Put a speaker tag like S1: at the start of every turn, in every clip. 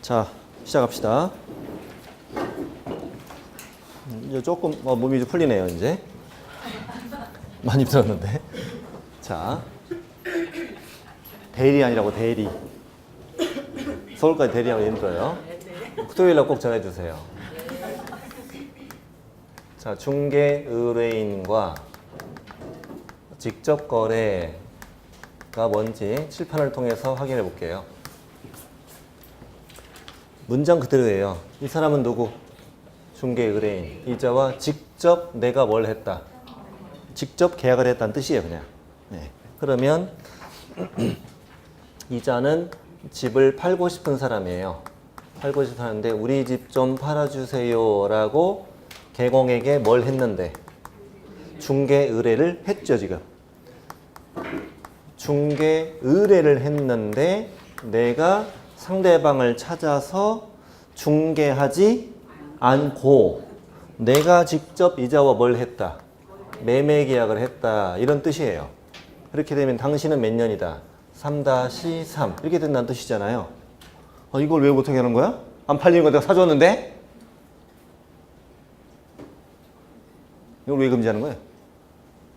S1: 자, 시작합시다. 이제 조금 몸이 좀 풀리네요, 이제. 많이 들었는데. 자, 대리 아니라고 대리. 서울까지 대리하고 힘들어요. 토요일날 꼭 전해주세요. 자, 중개 의뢰인과 직접 거래가 뭔지 칠판을 통해서 확인해 볼게요. 문장 그대로예요. 이 사람은 누구? 중개 의뢰인. 이자와 직접 내가 뭘 했다. 직접 계약을 했다는 뜻이에요, 그냥. 네. 그러면 이자는 집을 팔고 싶은 사람이에요. 팔고 싶은 사람인데 우리 집 좀 팔아주세요 라고 개공에게 뭘 했는데 중개 의뢰를 했죠, 지금. 중개 의뢰를 했는데 내가 상대방을 찾아서 중개하지 않고 내가 직접 이자와 뭘 했다. 매매 계약을 했다. 이런 뜻이에요. 그렇게 되면 당신은 몇 년이다. 3-3 이렇게 된다는 뜻이잖아요. 이걸 왜 못하게 하는 거야? 안 팔리는 거 내가 사줬는데? 이걸 왜 금지하는 거예요?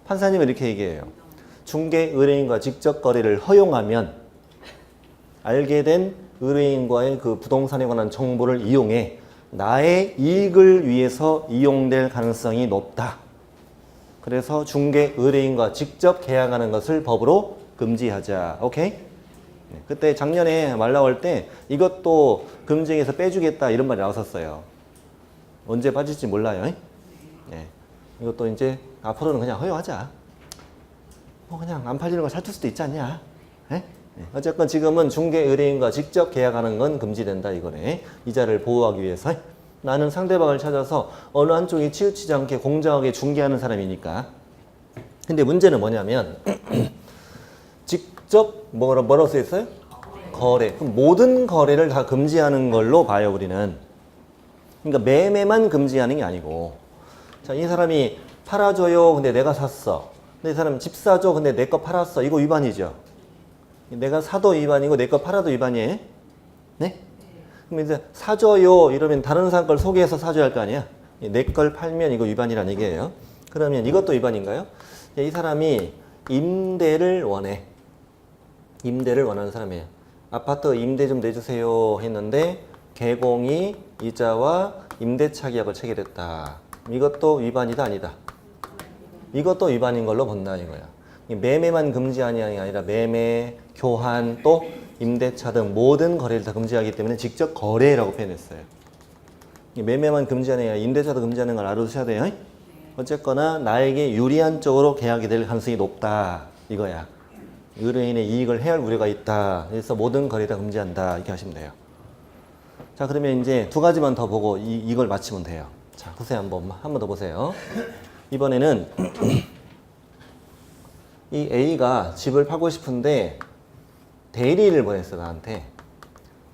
S1: 판사님은 이렇게 얘기해요. 중개 의뢰인과 직접 거래를 허용하면 알게 된 의뢰인과의 그 부동산에 관한 정보를 이용해 나의 이익을 위해서 이용될 가능성이 높다. 그래서 중개 의뢰인과 직접 계약하는 것을 법으로 금지하자. 오케이? 그때 작년에 말 나올 때 이것도 금지해서 빼주겠다 이런 말이 나왔었어요. 언제 빠질지 몰라요. 네. 이것도 이제 앞으로는 그냥 허용하자. 그냥 안 팔리는 걸 사줄 수도 있지 않냐. 네? 어쨌건 지금은 중개 의뢰인과 직접 계약하는 건 금지된다 이거네. 이자를 보호하기 위해서. 나는 상대방을 찾아서 어느 한쪽이 치우치지 않게 공정하게 중개하는 사람이니까. 근데 문제는 뭐냐면 직접 뭐라고 써 있어요? 거래. 그럼 모든 거래를 다 금지하는 걸로 봐요, 우리는. 그러니까 매매만 금지하는 게 아니고. 자, 이 사람이 팔아줘요. 근데 내가 샀어. 근데 이 사람 집 사줘. 근데 내 거 팔았어. 이거 위반이죠. 내가 사도 위반이고 내 거 팔아도 위반이에요. 네? 그럼 이제 사줘요. 이러면 다른 사람 걸 소개해서 사줘야 할 거 아니야. 내 걸 팔면 이거 위반이라는 얘기예요. 그러면 이것도 위반인가요? 이 사람이 임대를 원해. 임대를 원하는 사람이에요. 아파트 임대 좀 내주세요 했는데 개공이 이자와 임대차 계약을 체결했다. 이것도 위반이다 아니다? 이것도 위반인 걸로 본다 이거야. 매매만 금지하는 게 아니라 매매, 교환, 또 임대차 등 모든 거래를 다 금지하기 때문에 직접 거래라고 표현했어요. 매매만 금지하는 게 아니라 임대차도 금지하는 걸 알아두셔야 돼요. 어쨌거나 나에게 유리한 쪽으로 계약이 될 가능성이 높다 이거야. 의뢰인의 이익을 해할 우려가 있다. 그래서 모든 거래 다 금지한다 이렇게 하시면 돼요. 자, 그러면 이제 두 가지만 더 보고 이걸 마치면 돼요. 자, 보세요. 한 번 더 보세요. 이번에는 이 A가 집을 팔고 싶은데 대리인을 보냈어 나한테.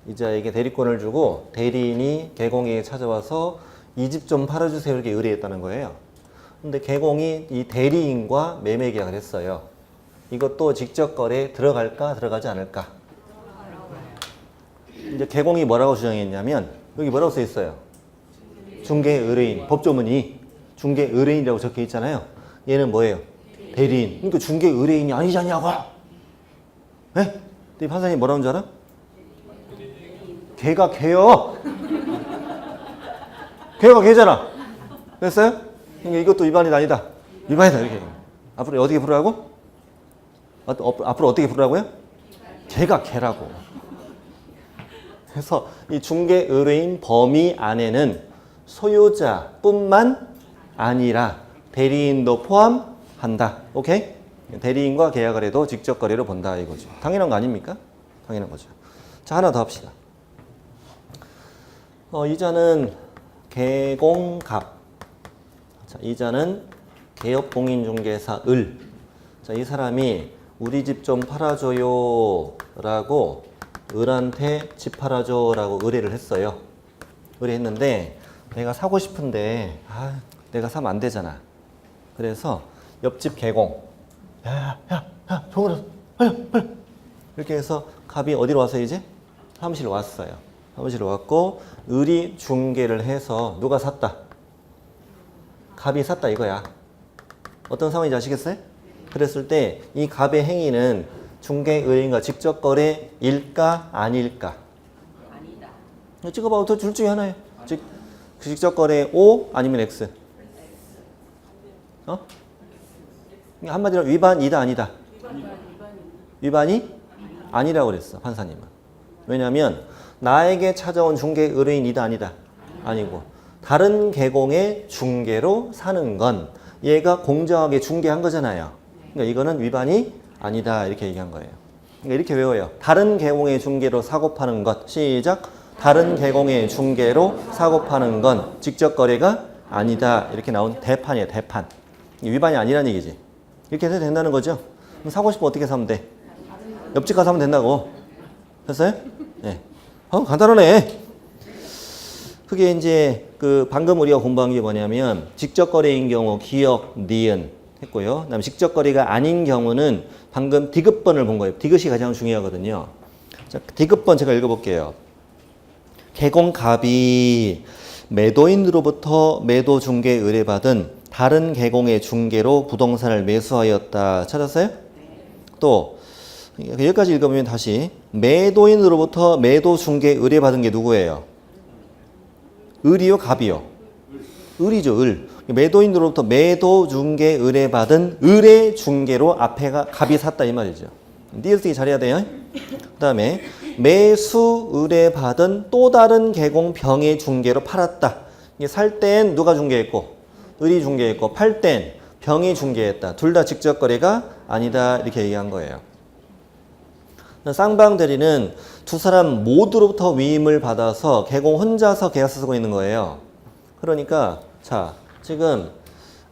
S1: 이자에게 대리권을 주고 대리인이 개공에게 찾아와서 이 집 좀 팔아주세요 이렇게 의뢰했다는 거예요. 근데 개공이 이 대리인과 매매 계약을 했어요. 이것도 직접 거래에 들어갈까 들어가지 않을까? 이제 개공이 뭐라고 주장했냐면 여기 뭐라고 써 있어요? 중개 의뢰인. 법조문이 중개 의뢰인이라고 적혀 있잖아요. 얘는 뭐예요? 대리인. 그러니까 중개 의뢰인이 아니잖냐고. 네? 근데 판사님 뭐라는 줄 알아? 걔가 걔요. 걔가 걔잖아. 됐어요? 그러니까 이것도 위반이다 아니다? 위반이다 이렇게. 앞으로 어떻게 부르라고? 앞으로 어떻게 부르라고요? 걔가 걔라고. 그래서 이 중개 의뢰인 범위 안에는 소유자뿐만 아니라 대리인도 포함한다. 오케이? 대리인과 계약을 해도 직접 거래로 본다 이거죠. 당연한 거 아닙니까? 당연한 거죠. 자, 하나 더 합시다. 이자는 개공갑. 자, 이자는 개업공인중개사 을. 자, 이 사람이 우리 집 좀 팔아줘요 라고 을한테 집 팔아줘 라고 의뢰를 했어요. 의뢰했는데 내가 사고 싶은데 내가 사면 안 되잖아. 그래서 옆집 개공 야 종으로 빨리 이렇게 해서 갑이 어디로 왔어요 이제? 사무실로 왔어요. 사무실로 왔고 을이 중개를 해서 누가 샀다? 갑이 샀다 이거야. 어떤 상황인지 아시겠어요? 그랬을 때 이 갑의 행위는 중개 의뢰인과 직접 거래일까 아닐까?
S2: 아니다.
S1: 찍어봐. 둘 중에 하나예요. 직접 거래 O 아니면 X? 한마디로 위반이다 아니다? 위반이 아니라고 그랬어 판사님은. 왜냐하면 나에게 찾아온 중개 의뢰인이다 아니다? 아니고 다른 계공의 중개로 사는 건 얘가 공정하게 중개한 거잖아요. 그러니까 이거는 위반이 아니다 이렇게 얘기한 거예요. 그러니까 이렇게 외워요. 다른 계공의 중개로 사고 파는 것. 시작. 다른 계공의 중개로 사고 파는 건 직접 거래가 아니다 이렇게 나온 대판이에요. 대판. 위반이 아니라는 얘기지. 이렇게 해도 된다는 거죠. 그럼 사고 싶으면 어떻게 사면 돼? 옆집 가서 하면 된다고. 됐어요? 네. 간단하네. 그게 이제 그 방금 우리가 공부한 게 뭐냐면 직접 거래인 경우 기역, 니은 했고요. 그다음에 직접 거래가 아닌 경우는 방금 디귿번을 본 거예요. 디귿이 가장 중요하거든요. 자, 디귿번 제가 읽어볼게요. 계공갑이 매도인으로부터 매도 중개 의뢰받은 다른 계공의 중개로 부동산을 매수하였다. 찾았어요? 또 여기까지 읽어보면 다시 매도인으로부터 매도 중개 의뢰받은 게 누구예요? 을이요, 갑이요? 을이죠, 을. 매도인으로부터 매도 중개 의뢰받은 을의 중개로 앞에가 갑이 샀다 이 말이죠. 띄어쓰기 잘해야 돼요. 그 다음에 매수 의뢰받은 또 다른 계공 병의 중개로 팔았다. 이게 살 땐 누가 중개했고? 을이 중개했고 팔 땐 병이 중개했다. 둘 다 직접 거래가 아니다 이렇게 얘기한 거예요. 쌍방 대리는 두 사람 모두로부터 위임을 받아서 계공 혼자서 계약서 쓰고 있는 거예요. 그러니까 자 지금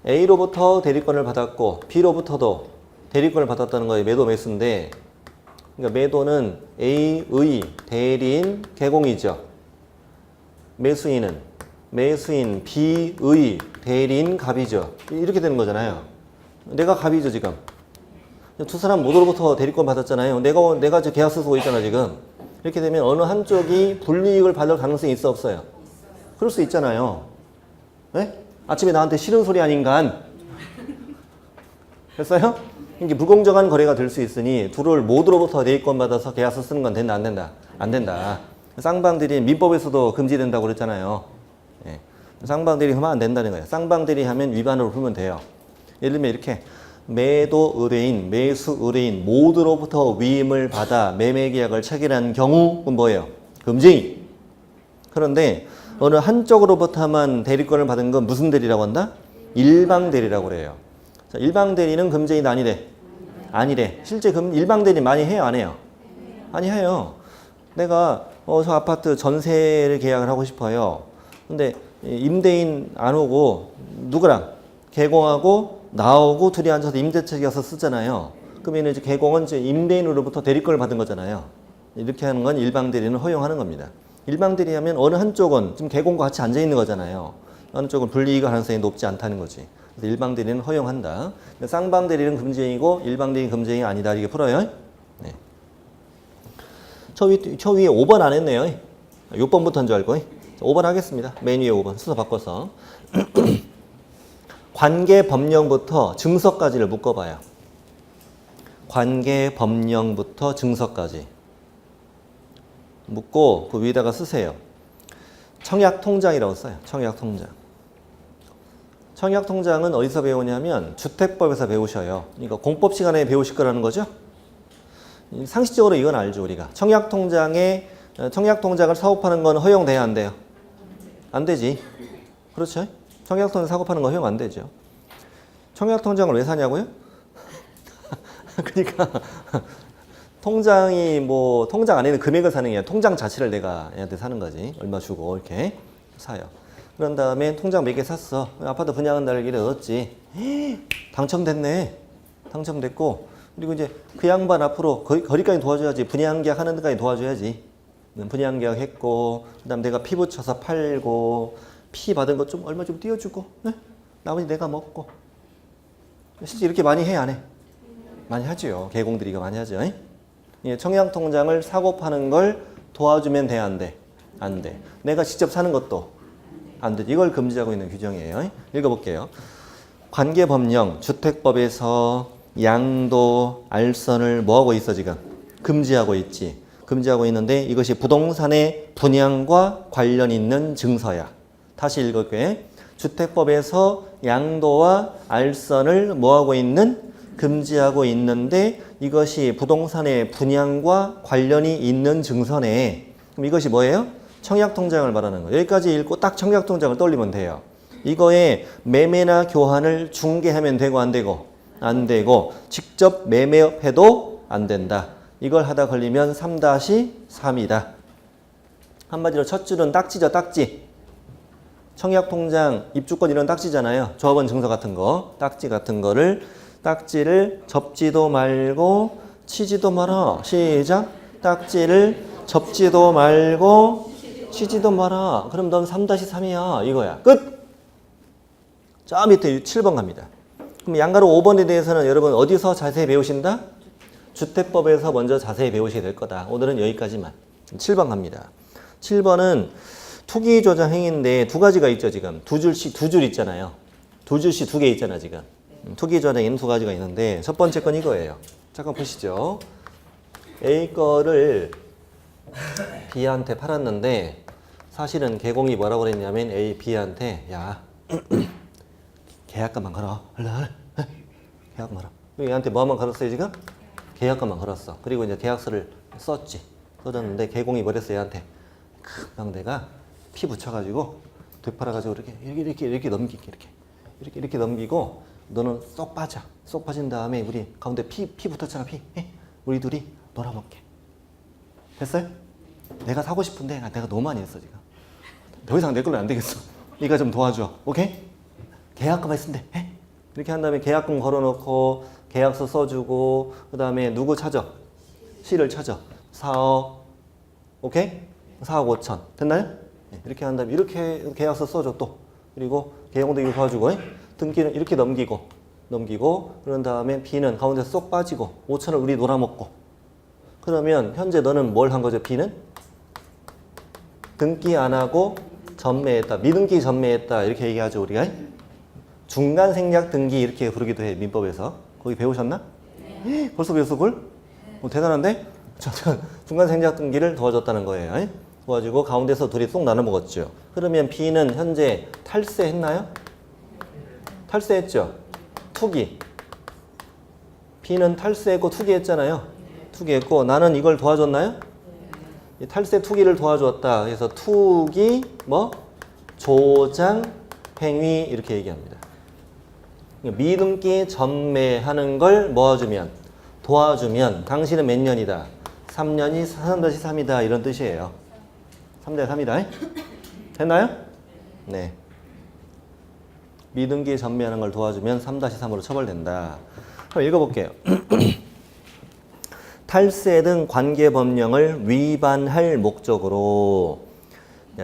S1: A로부터 대리권을 받았고 B로부터도 대리권을 받았다는 거예요. 매도 매수인데 그러니까 매도는 A의 대리인 계공이죠. 매수인은 매수인 B의 대리인 갑이죠. 이렇게 되는 거잖아요. 내가 갑이죠 지금. 두 사람 모두로부터 대리권 받았잖아요. 내가 지금 계약서 쓰고 있잖아 지금. 이렇게 되면 어느 한쪽이 불이익을 받을 가능성이 있어 없어요? 그럴 수 있잖아요. 네? 아침에 나한테 싫은 소리 아닌가? 됐어요? 이게 불공정한 거래가 될 수 있으니 둘을 모두로부터 대리권 받아서 계약서 쓰는 건 된다 안 된다? 안 된다. 쌍방대리 민법에서도 금지된다고 그랬잖아요. 예. 쌍방대리 하면 안 된다는 거예요. 쌍방대리 하면 위반으로 풀면 돼요. 예를 들면 이렇게 매도 의뢰인, 매수 의뢰인 모두로부터 위임을 받아 매매 계약을 체결한 경우는 뭐예요? 금지. 그런데 어느 한쪽으로부터만 대리권을 받은 건 무슨 대리라고 한다? 일방 대리라고 그래요. 자, 일방 대리는 금지인데 아니래. 아니래. 실제 일방 대리 많이 해요, 안 해요? 많이 해요. 내가 저 아파트 전세를 계약을 하고 싶어요. 근데 임대인 안 오고 누구랑 계공하고 나오고 둘이 앉아서 임대차 계약서 쓰잖아요. 그러면 이제 계공은 이제 임대인으로부터 대리권을 받은 거잖아요. 이렇게 하는 건 일방 대리는 허용하는 겁니다. 일방 대리하면 어느 한쪽은 지금 계공과 같이 앉아 있는 거잖아요. 어느 쪽은 불이익 가능성이 높지 않다는 거지. 그래서 일방 대리는 허용한다. 쌍방 대리는 금지이고 일방 대리는 금지이 아니다. 이렇게 풀어요. 네. 저 위에 5번 안 했네요. 6번부터인 줄 알고. 5번 하겠습니다. 맨 위에 5번 순서 바꿔서. 관계 법령부터 증서까지를 묶어봐요. 관계 법령부터 증서까지 묶고 그 위에다가 쓰세요. 청약통장이라고 써요. 청약통장. 청약통장은 어디서 배우냐면 주택법에서 배우셔요. 그러니까 공법 시간에 배우실 거라는 거죠. 상식적으로 이건 알죠 우리가. 청약통장을 사업하는 건 허용돼야 안 돼요? 안 되지. 그렇죠? 청약통장 사고 파는 거 허용 안 되죠. 청약통장을 왜 사냐고요? 그러니까 통장이 뭐 통장 안에 있는 금액을 사는 게 아니라 통장 자체를 내가 얘한테 사는 거지. 얼마 주고 이렇게 사요. 그런 다음에 통장 몇 개 샀어. 아파트 분양한 날길래 얻었지. 당첨됐네. 당첨됐고 그리고 이제 그 양반 앞으로 거기까지 도와줘야지. 분양 계약 하는 데까지 도와줘야지. 분양 계약 했고 그다음 내가 피 붙여서 팔고 피 받은 거 좀 얼마 좀 띄워주고 네? 나머지 내가 먹고. 실제 이렇게 많이 해 안 해? 많이 하죠. 계공들이 이거 많이 하죠. 예, 청약통장을 사고 파는 걸 도와주면 돼 안 돼? 안 돼. 내가 직접 사는 것도 안 돼. 이걸 금지하고 있는 규정이에요. 읽어볼게요. 관계법령 주택법에서 양도, 알선을 뭐하고 있어 지금? 금지하고 있지. 금지하고 있는데 이것이 부동산의 분양과 관련 있는 증서야. 다시 읽을게. 주택법에서 양도와 알선을 뭐하고 있는? 금지하고 있는데 이것이 부동산의 분양과 관련이 있는 증서네. 그럼 이것이 뭐예요? 청약통장을 말하는 거예요. 여기까지 읽고 딱 청약통장을 떠올리면 돼요. 이거에 매매나 교환을 중개하면 되고 안 되고? 안 되고 직접 매매해도 안 된다. 이걸 하다 걸리면 3-3이다. 한마디로 첫 줄은 딱지죠, 딱지. 청약통장, 입주권 이런 딱지잖아요. 조합원 증서 같은 거, 딱지 같은 거를 딱지를 접지도 말고 치지도 마라. 시작. 딱지를 접지도 말고 치지도 마라. 그럼 넌 3-3이야. 이거야. 끝. 저 밑에 7번 갑니다. 그럼 양가로 5번에 대해서는 여러분 어디서 자세히 배우신다? 주택법에서 먼저 자세히 배우셔야 될 거다. 오늘은 여기까지만. 7번 갑니다. 7번은 투기 조장 행위인데 두 가지가 있죠, 지금. 두 줄 있잖아요. 두 줄씩 두 개 있잖아, 지금. 투기 조장 행위는 두 가지가 있는데 첫 번째 건 이거예요. 잠깐 보시죠. A 거를 B한테 팔았는데 사실은 개공이 뭐라고 그랬냐면 A, B한테 야, 계약금만 걸어. 얼른. 계약금 걸어. 얘한테 뭐만 걸었어요, 지금? 계약금만 걸었어. 그리고 이제 계약서를 썼지. 써줬는데 개공이 뭐랬어, 얘한테? 그냥 내가 피 붙여가지고 되팔아가지고 이렇게 넘기게 이렇게 넘기고 너는 쏙 빠져. 쏙 빠진 다음에 우리 가운데 피 붙었잖아, 피. 우리 둘이 놀아먹게. 됐어요? 내가 사고 싶은데 내가 너무 많이 했어, 지금. 더 이상 내 걸로 안 되겠어. 네가 좀 도와줘. 오케이? 계약금만 있으면 돼. 이렇게 한 다음에 계약금 걸어놓고 계약서 써주고 그 다음에 누구 찾아? C를 찾아. 4억. 오케이? 4억 5천. 됐나요? 이렇게 한 다음에 이렇게 계약서 써줘 또. 그리고 계약금도 이거 도와주고 등기는 이렇게 넘기고 그런 다음에 B는 가운데 쏙 빠지고 5천을 우리 놀아먹고 그러면 현재 너는 뭘 한 거죠? B는? 등기 안 하고 전매했다. 미등기 전매했다. 이렇게 얘기하죠, 우리가. 중간 생략 등기 이렇게 부르기도 해, 민법에서. 거기 배우셨나? 네. 벌써 배웠어, 그걸? 대단한데? 중간 생략 등기를 도와줬다는 거예요. 도와주고 가운데서 둘이 쏙 나눠 먹었죠. 그러면 B는 현재 탈세했나요? 탈세했죠? 투기. B는 탈세했고 투기했잖아요. 투기했고 나는 이걸 도와줬나요? 탈세 투기를 도와줬다. 그래서 투기 조장 행위 이렇게 얘기합니다. 미등기 전매하는 걸 도와주면 당신은 몇 년이다? 3년이 3-3이다 이런 뜻이에요. 3-3이다. 됐나요? 네. 미등기 전매하는 걸 도와주면 3-3으로 처벌된다. 한번 읽어볼게요. 탈세 등 관계법령을 위반할 목적으로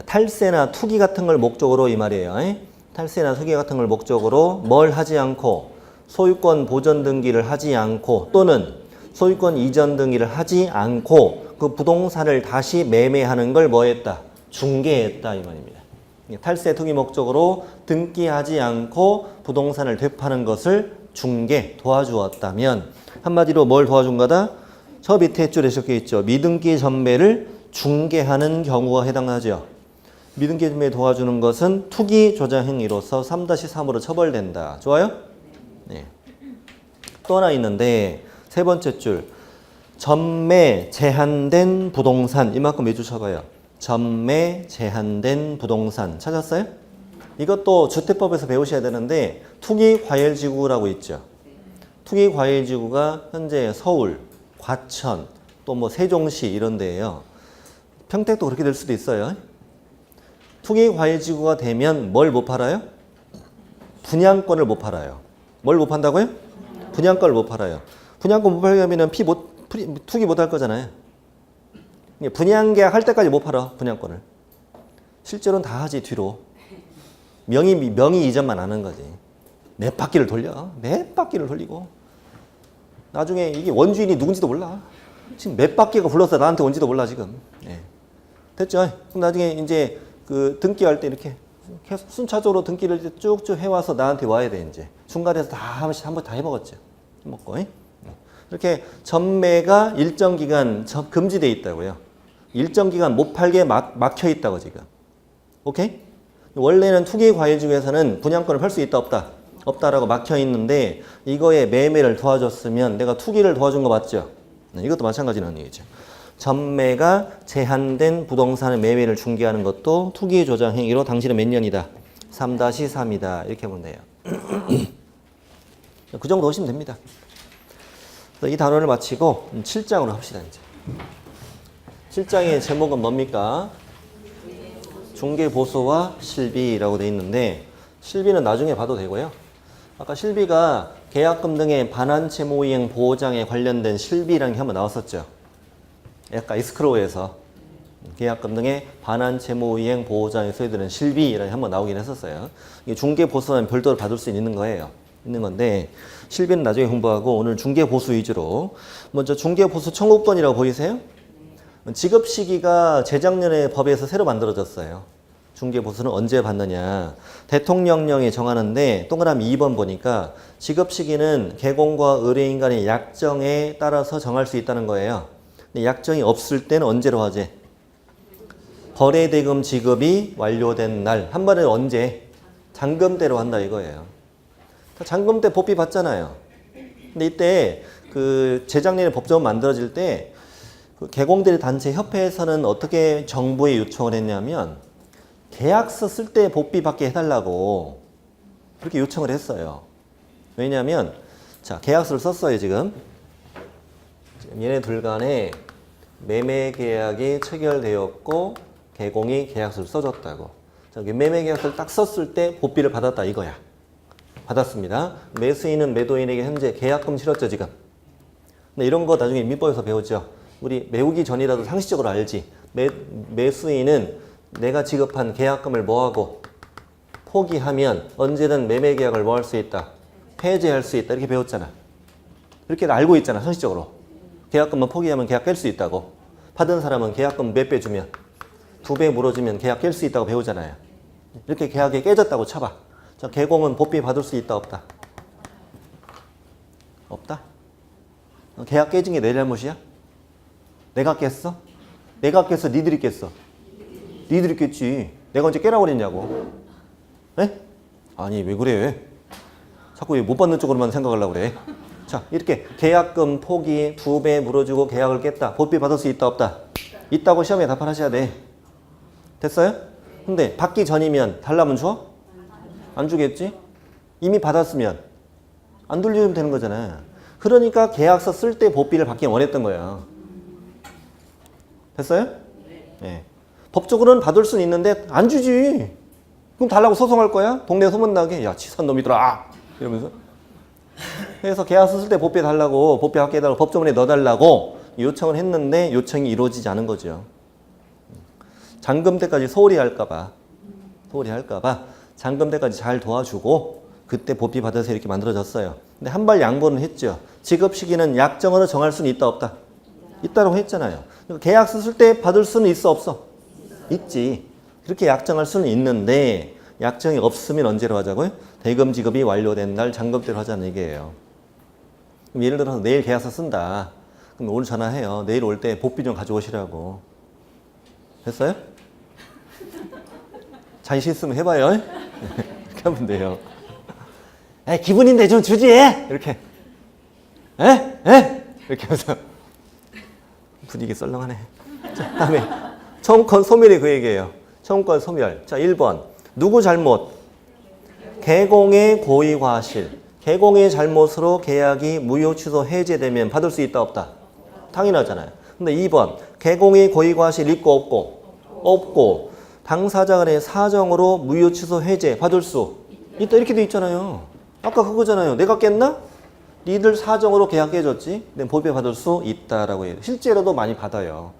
S1: 탈세나 투기 같은 걸 목적으로 이 말이에요. 탈세나 투기 같은 걸 목적으로 뭘 하지 않고 소유권 보전 등기를 하지 않고 또는 소유권 이전 등기를 하지 않고 그 부동산을 다시 매매하는 걸 뭐 했다? 중개했다 이 말입니다. 탈세 투기 목적으로 등기하지 않고 부동산을 되파는 것을 중개 도와주었다면 한마디로 뭘 도와준 거다? 저 밑에 줄에 적혀 있죠. 미등기 전매를 중개하는 경우가 해당하죠. 미등기 전매 도와주는 것은 투기 조장 행위로서 3-3으로 처벌된다. 좋아요? 네. 또 하나 있는데 세 번째 줄 전매 제한된 부동산 이만큼 몇 줄 쳐봐요. 전매 제한된 부동산 찾았어요? 이것도 주택법에서 배우셔야 되는데 투기 과열지구라고 있죠. 투기 과열지구가 현재 서울, 과천, 또 세종시 이런 데예요. 평택도 그렇게 될 수도 있어요. 투기 과열지구가 되면 뭘 못 팔아요? 분양권을 못 팔아요. 뭘 못 판다고요? 분양권을 못 팔아요. 분양권 못 팔게 하면 투기 못 할 거잖아요. 분양계약 할 때까지 못 팔아, 분양권을. 실제로는 다 하지, 뒤로. 명의 이전만 하는 거지. 몇 바퀴를 돌려. 몇 바퀴를 돌리고. 나중에 이게 원주인이 누군지도 몰라. 지금 몇 바퀴가 굴렀어. 나한테 온지도 몰라, 지금. 네. 됐죠? 그럼 나중에 이제 그 등기할 때 이렇게 계속 순차적으로 등기를 쭉쭉 해와서 나한테 와야 돼, 이제. 중간에서 다 한 번 다 해먹었죠. 해먹고. 이렇게 전매가 일정 기간 금지돼 있다고요. 일정 기간 못 팔게 막혀 있다고 지금. 오케이? 원래는 투기 과일지구에서는 분양권을 팔 수 있다 없다? 없다라고 막혀 있는데 이거에 매매를 도와줬으면 내가 투기를 도와준 거 맞죠? 이것도 마찬가지라는 얘기죠. 전매가 제한된 부동산의 매매를 중개하는 것도 투기 조장 행위로 당신은 몇 년이다? 3-3이다. 이렇게 보면 돼요. 그 정도 하시면 됩니다. 이 단원을 마치고 7장으로 합시다. 이제 7장의 제목은 뭡니까? 중개보수와 실비라고 돼 있는데 실비는 나중에 봐도 되고요. 아까 실비가 계약금 등의 반환채무이행 보호장에 관련된 실비라는 게 한번 나왔었죠. 약간 에스크로우에서 계약금 등의 반환채무이행 보호장에 소개되는 실비라는 게 한번 나오긴 했었어요. 이게 중개보수는 별도로 받을 수 있는 거예요. 있는 건데 실비는 나중에 공부하고 오늘 중개보수 위주로. 먼저 중개보수 청구권이라고 보이세요? 지급 시기가 재작년에 법에서 새로 만들어졌어요. 중개보수는 언제 받느냐. 대통령령이 정하는데 동그라미 2번 보니까 지급 시기는 개공과 의뢰인 간의 약정에 따라서 정할 수 있다는 거예요. 근데 약정이 없을 때는 언제로 하지? 거래대금 지급이 완료된 날. 한 번에 언제? 잔금대로 한다 이거예요. 잔금 때 법비 받잖아요. 근데 이때 그 재작년에 법조문 만들어질 때 그 개공대리 단체 협회에서는 어떻게 정부에 요청을 했냐면 계약서 쓸 때 법비 받게 해달라고 그렇게 요청을 했어요. 왜냐하면 자 계약서를 썼어요 지금 얘네들 간에 매매 계약이 체결되었고 개공이 계약서를 써줬다고. 자, 매매 계약서를 딱 썼을 때 법비를 받았다 이거야. 받았습니다. 매수인은 매도인에게 현재 계약금 치렀죠 지금. 근데 이런 거 나중에 민법에서 배우죠. 우리 매우기 전이라도 상식적으로 알지. 매수인은 내가 지급한 계약금을 뭐하고 포기하면 언제든 매매 계약을 뭐 할 수 있다. 폐지할 수 있다. 이렇게 배웠잖아. 이렇게 알고 있잖아 상식적으로. 계약금만 포기하면 계약 깰 수 있다고. 받은 사람은 계약금 몇 배 주면 2배 물어주면 계약 깰 수 있다고 배우잖아요. 이렇게 계약이 깨졌다고 쳐봐. 자, 개공은 법비 받을 수 있다 없다? 없다? 계약 깨진 게 내 잘못이야? 내가 깼어? 내가 깼어? 니들이 깼어? 니들이 깼지. 내가 언제 깨라고 그랬냐고. 에? 아니 왜 그래? 자꾸 못 받는 쪽으로만 생각하려고 그래. 자 이렇게 계약금 포기 2배 물어주고 계약을 깼다. 법비 받을 수 있다 없다? 있다고 시험에 답하셔야 돼. 됐어요? 근데 받기 전이면 달라면 줘? 안 주겠지? 이미 받았으면 안 돌려주면 되는 거잖아. 그러니까 계약서 쓸 때 법비를 받기 원했던 거야. 됐어요? 네. 법적으로는 받을 수는 있는데 안 주지. 그럼 달라고 소송할 거야? 동네 소문나게 야 치사한 놈이더라 이러면서. 그래서 계약서 쓸 때 법비 달라고 법비 받게 해달라고 법조문에 넣어달라고 요청을 했는데 요청이 이루어지지 않은 거죠. 잔금 때까지 소홀히 할까봐 잔금 때까지 잘 도와주고 그때 법비 받아서 이렇게 만들어졌어요. 근데 한 발 양보는 했죠. 지급 시기는 약정으로 정할 수는 있다 없다? 있다라고 했잖아요. 계약서 쓸 때 받을 수는 있어 없어? 있지. 그렇게 약정할 수는 있는데 약정이 없으면 언제로 하자고요? 대금 지급이 완료된 날 잔금대로 하자는 얘기예요. 그럼 예를 들어서 내일 계약서 쓴다. 그럼 오늘 전화해요. 내일 올 때 법비 좀 가져오시라고. 됐어요? 자신 있으면 해봐요. 이렇게 하면 돼요. 에 기분인데 좀 주지. 이렇게. 에? 이렇게 하면서 분위기 썰렁하네. 자, 다음에 청구권 소멸이 그 얘기예요. 청구권 소멸. 자, 1번. 누구 잘못? 개공의 고의 과실. 개공의 잘못으로 계약이 무효 취소 해제되면 받을 수 있다 없다? 당연하잖아요. 근데 2번. 개공의 고의 과실 있고 없고? 없고. 당사자 간의 사정으로 무효 취소 해제 받을 수 있다 이렇게 돼 있잖아요. 아까 그거잖아요. 내가 깼나? 니들 사정으로 계약 깨졌지? 근데 법에 받을 수 있다라고 해요. 실제로도 많이 받아요.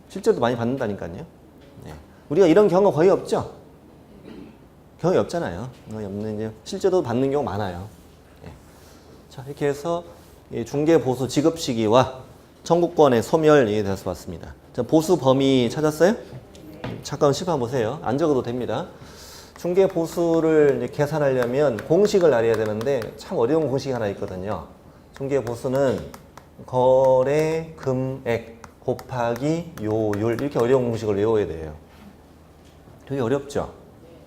S1: 실제로도 많이 받는다니까요. 네. 우리가 이런 경우 거의 없죠? 경우가 없잖아요. 거의 없는, 실제로도 받는 경우 많아요. 네. 자, 이렇게 해서 중개보수 지급 시기와 청구권의 소멸에 대해서 봤습니다. 자, 보수 범위 찾았어요? 잠깐 씹어 보세요. 안 적어도 됩니다. 중개 보수를 이제 계산하려면 공식을 알아야 되는데 참 어려운 공식이 하나 있거든요. 중개 보수는 거래 금액 곱하기 요율, 이렇게 어려운 공식을 외워야 돼요. 되게 어렵죠?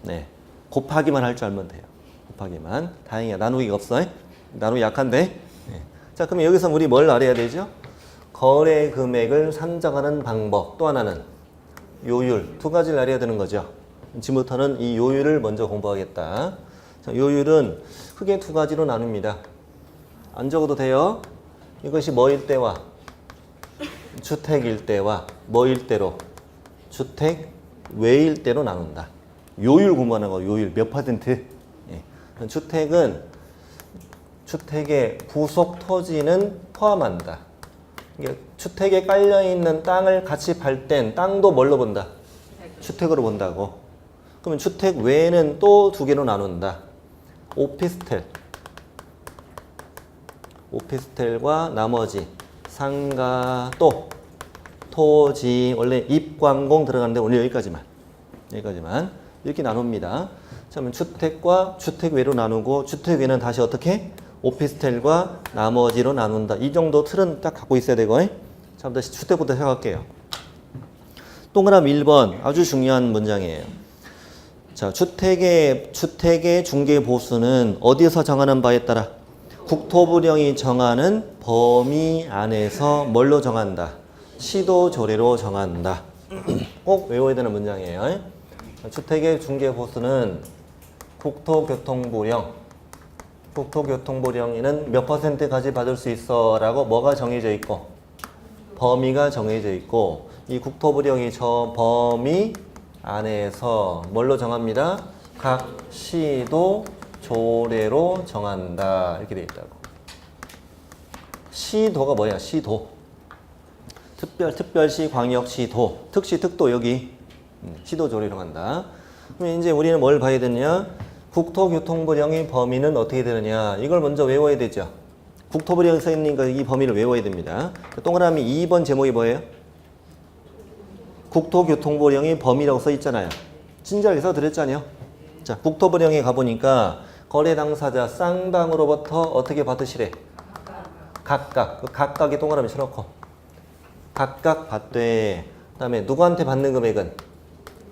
S1: 네. 곱하기만 할 줄 알면 돼요. 곱하기만. 다행이야. 나누기가 없어. 나누기 약한데. 네. 자, 그럼 여기서 우리 뭘 알아야 되죠? 거래 금액을 산정하는 방법. 또 하나는 요율. 두 가지를 알아야 되는 거죠. 지금부터는 이 요율을 먼저 공부하겠다. 자, 요율은 크게 두 가지로 나눕니다. 안 적어도 돼요. 이것이 뭐일 때와 주택일 때와 뭐일 때로 주택 외일 때로 나눈다. 요율 공부하는 거. 요율 몇 퍼센트? 예. 주택은 주택의 부속 토지는 포함한다. 주택에 깔려있는 땅을 같이 팔 땐 땅도 뭘로 본다? 주택으로 본다고. 그러면 주택 외에는 또 두 개로 나눈다. 오피스텔과 나머지 상가 또 토지. 원래 입광공 들어가는데 오늘 여기까지만 이렇게 나눕니다. 그러면 주택과 주택 외로 나누고 주택 외는 다시 어떻게? 오피스텔과 나머지로 나눈다. 이 정도 틀은 딱 갖고 있어야 되고. 자, 다시 주택부터 시작할게요. 동그라미 1번 아주 중요한 문장이에요. 자, 주택의 중개 보수는 어디서 정하는 바에 따라 국토부령이 정하는 범위 안에서 뭘로 정한다? 시도조례로 정한다. 꼭 외워야 되는 문장이에요. 주택의 중개 보수는 국토교통부령에는 몇 퍼센트까지 받을 수 있어 라고 뭐가 정해져 있고 범위가 정해져 있고 이 국토부령이 저 범위 안에서 뭘로 정합니다? 각 시도 조례로 정한다. 이렇게 되어 있다고. 시도가 뭐야? 시도. 특별시, 광역시, 도. 특시, 특도 여기 시도 조례로 한다. 그럼 이제 우리는 뭘 봐야 되느냐? 국토교통부령의 범위는 어떻게 되느냐? 이걸 먼저 외워야 되죠. 국토부령에 써 있으니까 이 범위를 외워야 됩니다. 동그라미 2번 제목이 뭐예요? 국토교통부령의 범위라고 써 있잖아요. 친절하게 써드렸잖아요. 자, 국토부령에 가보니까 거래 당사자 쌍방으로부터 어떻게 받으시래? 각각의 동그라미 쳐놓고 각각 받되. 그 다음에 누구한테 받는 금액은?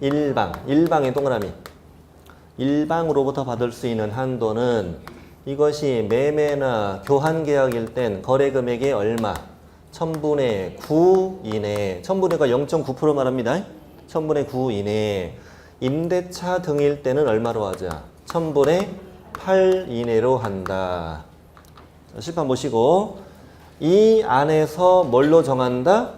S1: 일방의 동그라미. 일방으로부터 받을 수 있는 한도는 이것이 매매나 교환 계약일 땐 거래 금액이 얼마? 1000분의 9 이내. 1000분의가 0.9% 말합니다. 1000분의 9 이내. 임대차 등일 때는 얼마로 하자? 1000분의 8 이내로 한다. 자, 실판 보시고 이 안에서 뭘로 정한다?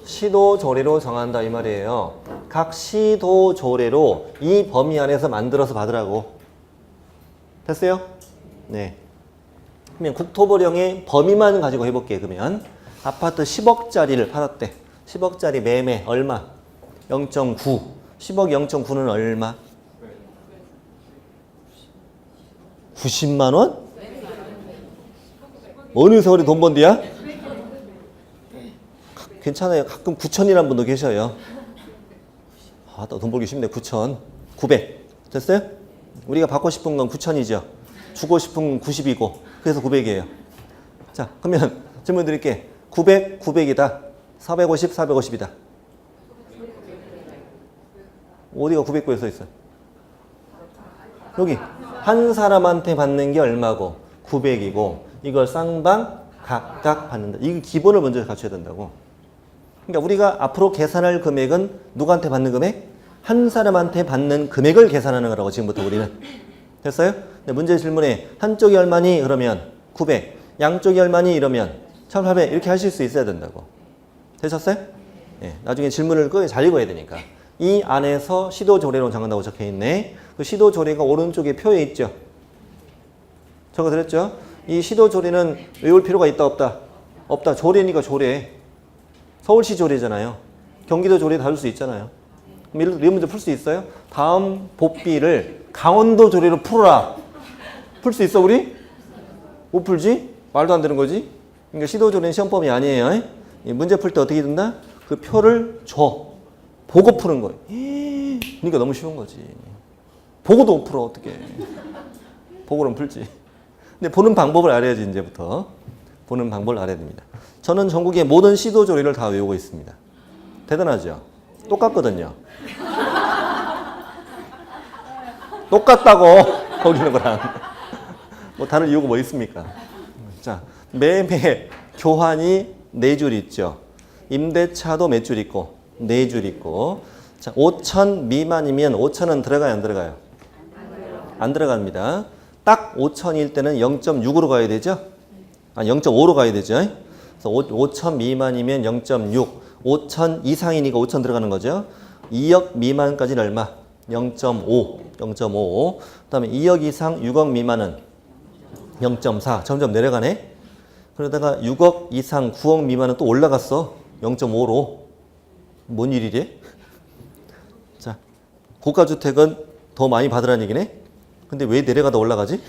S1: 시도조례로 정한다 이 말이에요. 각 시도조례로 이 범위 안에서 만들어서 받으라고. 됐어요? 네. 그러면 국토부령의 범위만 가지고 해볼게요. 그러면 아파트 10억짜리를 팔았대. 10억짜리 매매 얼마? 0.9. 10억 0.9는 얼마? 90만 원? 어느 세월에 돈 번디야? 괜찮아요. 가끔 9천이라는 분도 계셔요. 아, 돈 벌기 쉽네. 9천. 900. 됐어요? 우리가 받고 싶은 건 9천이죠. 주고 싶은 건 90이고. 그래서 900이에요. 자, 그러면 질문 드릴게. 900, 900이다. 450, 450이다. 어디가 900구에 써 있어요? 여기. 한 사람한테 받는 게 얼마고? 900이고. 이걸 쌍방 각각 받는다. 이 기본을 먼저 갖춰야 된다고. 그러니까 우리가 앞으로 계산할 금액은 누구한테 받는 금액? 한 사람한테 받는 금액을 계산하는 거라고 지금부터 우리는. 됐어요? 네, 문제 질문에 한쪽이 얼마니? 그러면 900. 양쪽이 얼마니? 이러면 1800. 이렇게 하실 수 있어야 된다고. 되셨어요? 네, 나중에 질문을 잘 읽어야 되니까. 이 안에서 시도조례로 정한다고 적혀있네. 그 시도조례가 오른쪽에 표에 있죠. 적어드렸죠? 이 시도조례는 외울 필요가 있다 없다? 없다. 조례니까 조례. 서울시 조례잖아요. 경기도 조례 다룰 수 있잖아요. 그럼 이 문제 풀 수 있어요? 다음 복비를 강원도 조례로 풀어라. 풀 수 있어 우리? 못 풀지? 말도 안 되는 거지? 그러니까 시도조례는 시험법이 아니에요. 이 문제 풀 때 어떻게 된다? 그 표를 줘. 보고 푸는 거예요. 그러니까 너무 쉬운 거지. 보고도 못 풀어 어떻게. 보고는 풀지. 근데 보는 방법을 알아야지 이제부터. 보는 방법을 알아야 됩니다. 저는 전국의 모든 시도 조리를 다 외우고 있습니다. 대단하죠? 똑같거든요. 똑같다고 거기는 거랑. 뭐 다른 이유가 뭐 있습니까? 자, 매매 교환이 4줄 있죠. 임대차도 몇 줄 있고 4줄 있고. 자, 5천 미만이면 5천은 들어가요, 안 들어가요? 안 들어갑니다. 딱 5천일 때는 0.6으로 가야 되죠? 아, 0.5로 가야 되죠? 그래서 5천 미만이면 0.6, 5천 이상이니까 5천 들어가는 거죠. 2억 미만까지는 얼마? 0.5. 그다음에 2억 이상 6억 미만은 0.4. 점점 내려가네. 그러다가 6억 이상 9억 미만은 또 올라갔어. 0.5로. 뭔 일이래? 자, 고가주택은 더 많이 받으라는 얘기네. 근데 왜 내려가다 올라가지?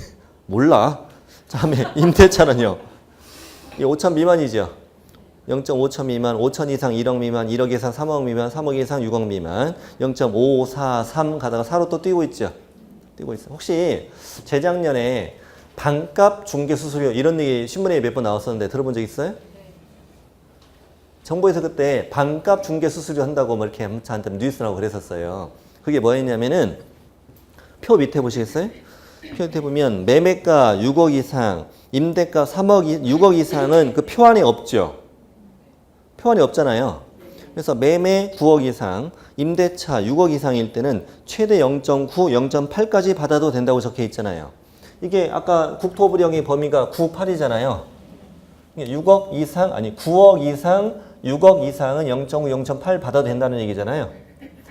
S1: 몰라. 다음에 임대차는요. 이 5천 미만이죠. 0.5천 미만, 5천 이상 1억 미만, 1억 이상 3억 미만, 3억 이상 6억 미만, 0.5, 4, 3 가다가 4로 또 뛰고 있죠. 뛰고 있어. 혹시 재작년에 반값 중개 수수료 이런 얘기 신문에 몇 번 나왔었는데 들어본 적 있어요? 정부에서 그때 반값 중개 수수료 한다고 뭐 이렇게 저한테 뉴스 나오고 그랬었어요. 그게 뭐였냐면은 표 밑에 보시겠어요? 표 밑에 보면 매매가 6억 이상, 임대가 6억 이상은 그 표 안에 없죠. 표 안에 없잖아요. 그래서 매매 9억 이상, 임대차 6억 이상일 때는 최대 0.9, 0.8까지 받아도 된다고 적혀 있잖아요. 이게 아까 국토부령의 범위가 9, 8이잖아요. 6억 이상, 아니 9억 이상, 6억 이상은 0.9, 0.8 받아도 된다는 얘기잖아요.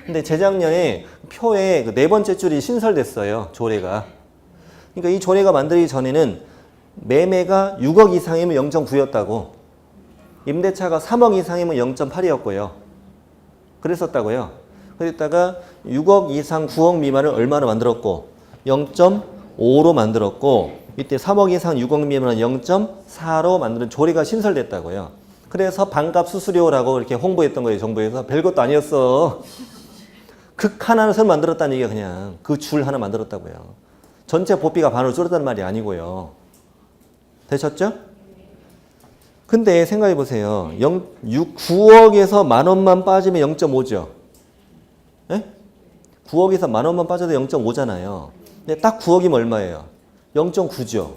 S1: 근데 재작년에 표에 그 4번째 줄이 신설됐어요. 조례가. 그러니까 이 조례가 만들기 전에는 매매가 6억 이상이면 0.9였다고. 임대차가 3억 이상이면 0.8이었고요. 그랬었다고요. 그랬다가 6억 이상 9억 미만을 얼마로 만들었고 0.5로 만들었고 이때 3억 이상 6억 미만은 0.4로 만드는 조례가 신설됐다고요. 그래서 반값 수수료라고 이렇게 홍보했던 거예요. 정부에서. 별것도 아니었어. 극 하나를 만들었다는 얘기가 그냥 그 줄 하나 만들었다고요. 전체 보비가 반으로 줄었다는 말이 아니고요. 되셨죠? 근데 생각해 보세요. 9억에서 만 원만 빠지면 0.5죠. 예? 9억에서 만 원만 빠져도 0.5잖아요. 근데 딱 9억이면 얼마예요? 0.9죠.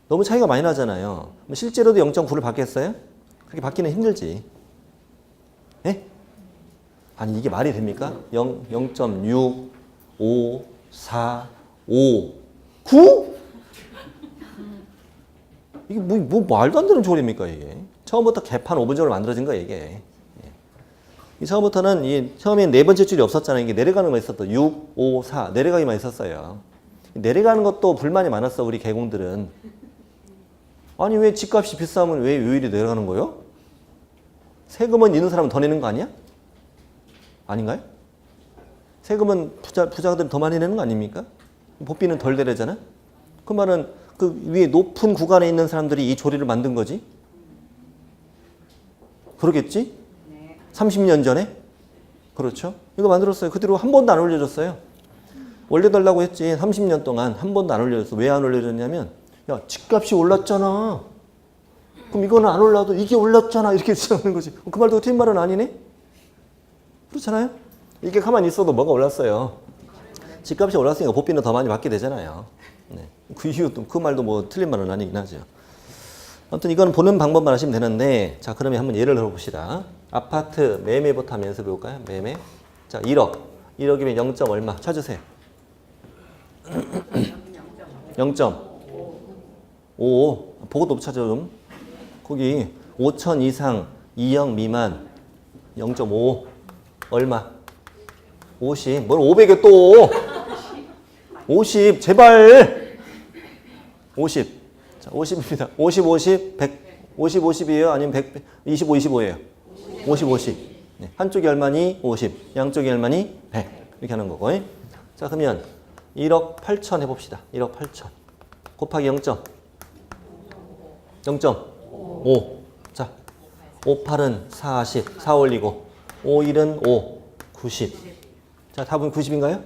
S1: 너무 차이가 많이 나잖아요. 실제로도 0.9를 받겠어요? 그렇게 받기는 힘들지. 예? 아니 이게 말이 됩니까? 0.6, 5, 4, 5, 9? 이게 뭐 말도 안 되는 조례입니까 이게? 처음부터 개판 5분적으로 만들어진 거예요 이게. 처음부터는 처음에 4번째 줄이 없었잖아요. 이게 내려가는 거 있었던 6, 5, 4 내려가기만 있었어요. 내려가는 것도 불만이 많았어 우리 개공들은. 아니 왜 집값이 비싸면 왜 요율이 내려가는 거예요? 세금은 있는 사람은 더 내는 거 아니야? 아닌가요? 세금은 부자들이 더 많이 내는 거 아닙니까? 법비는 덜 내려잖아? 그 말은 그 위에 높은 구간에 있는 사람들이 이 조례를 만든 거지? 그러겠지? 30년 전에? 그렇죠? 이거 만들었어요. 그대로 한 번도 안 올려줬어요. 올려달라고 했지. 30년 동안 한 번도 안 올려줬어. 왜 안 올려줬냐면 야 집값이 올랐잖아. 그럼 이거는 안 올라도 이게 올랐잖아. 이렇게 주장하는 거지. 그 말도 틀린 말은 아니네? 그렇잖아요? 이게 가만히 있어도 뭐가 올랐어요. 집값이 올랐으니까 보비는 더 많이 받게 되잖아요. 네. 그 이유도 그 말도 뭐 틀린 말은 아니긴 하죠. 아무튼 이건 보는 방법만 하시면 되는데 자 그러면 한번 예를 들어봅시다. 아파트 매매부터 한번 연습해 볼까요? 매매. 자 1억. 1억이면 0. 얼마? 찾으세요. 0.5. 보고도 못 찾아 좀. 거기 5천 이상 2억 미만 0.5 얼마? 50. 뭘 500에 또 50 제발 50. 자 50입니다. 50, 50, 100 50, 50이에요? 아니면 100, 25, 25예요? 50, 50. 네. 한쪽이 얼마니? 50. 양쪽이 얼마니? 100. 이렇게 하는 거고. 자 그러면 1억 8천 해봅시다. 1억 8천 곱하기 0.5. 자 5, 8은 40. 4 올리고 5, 1은 5. 90. 자, 답은 90인가요?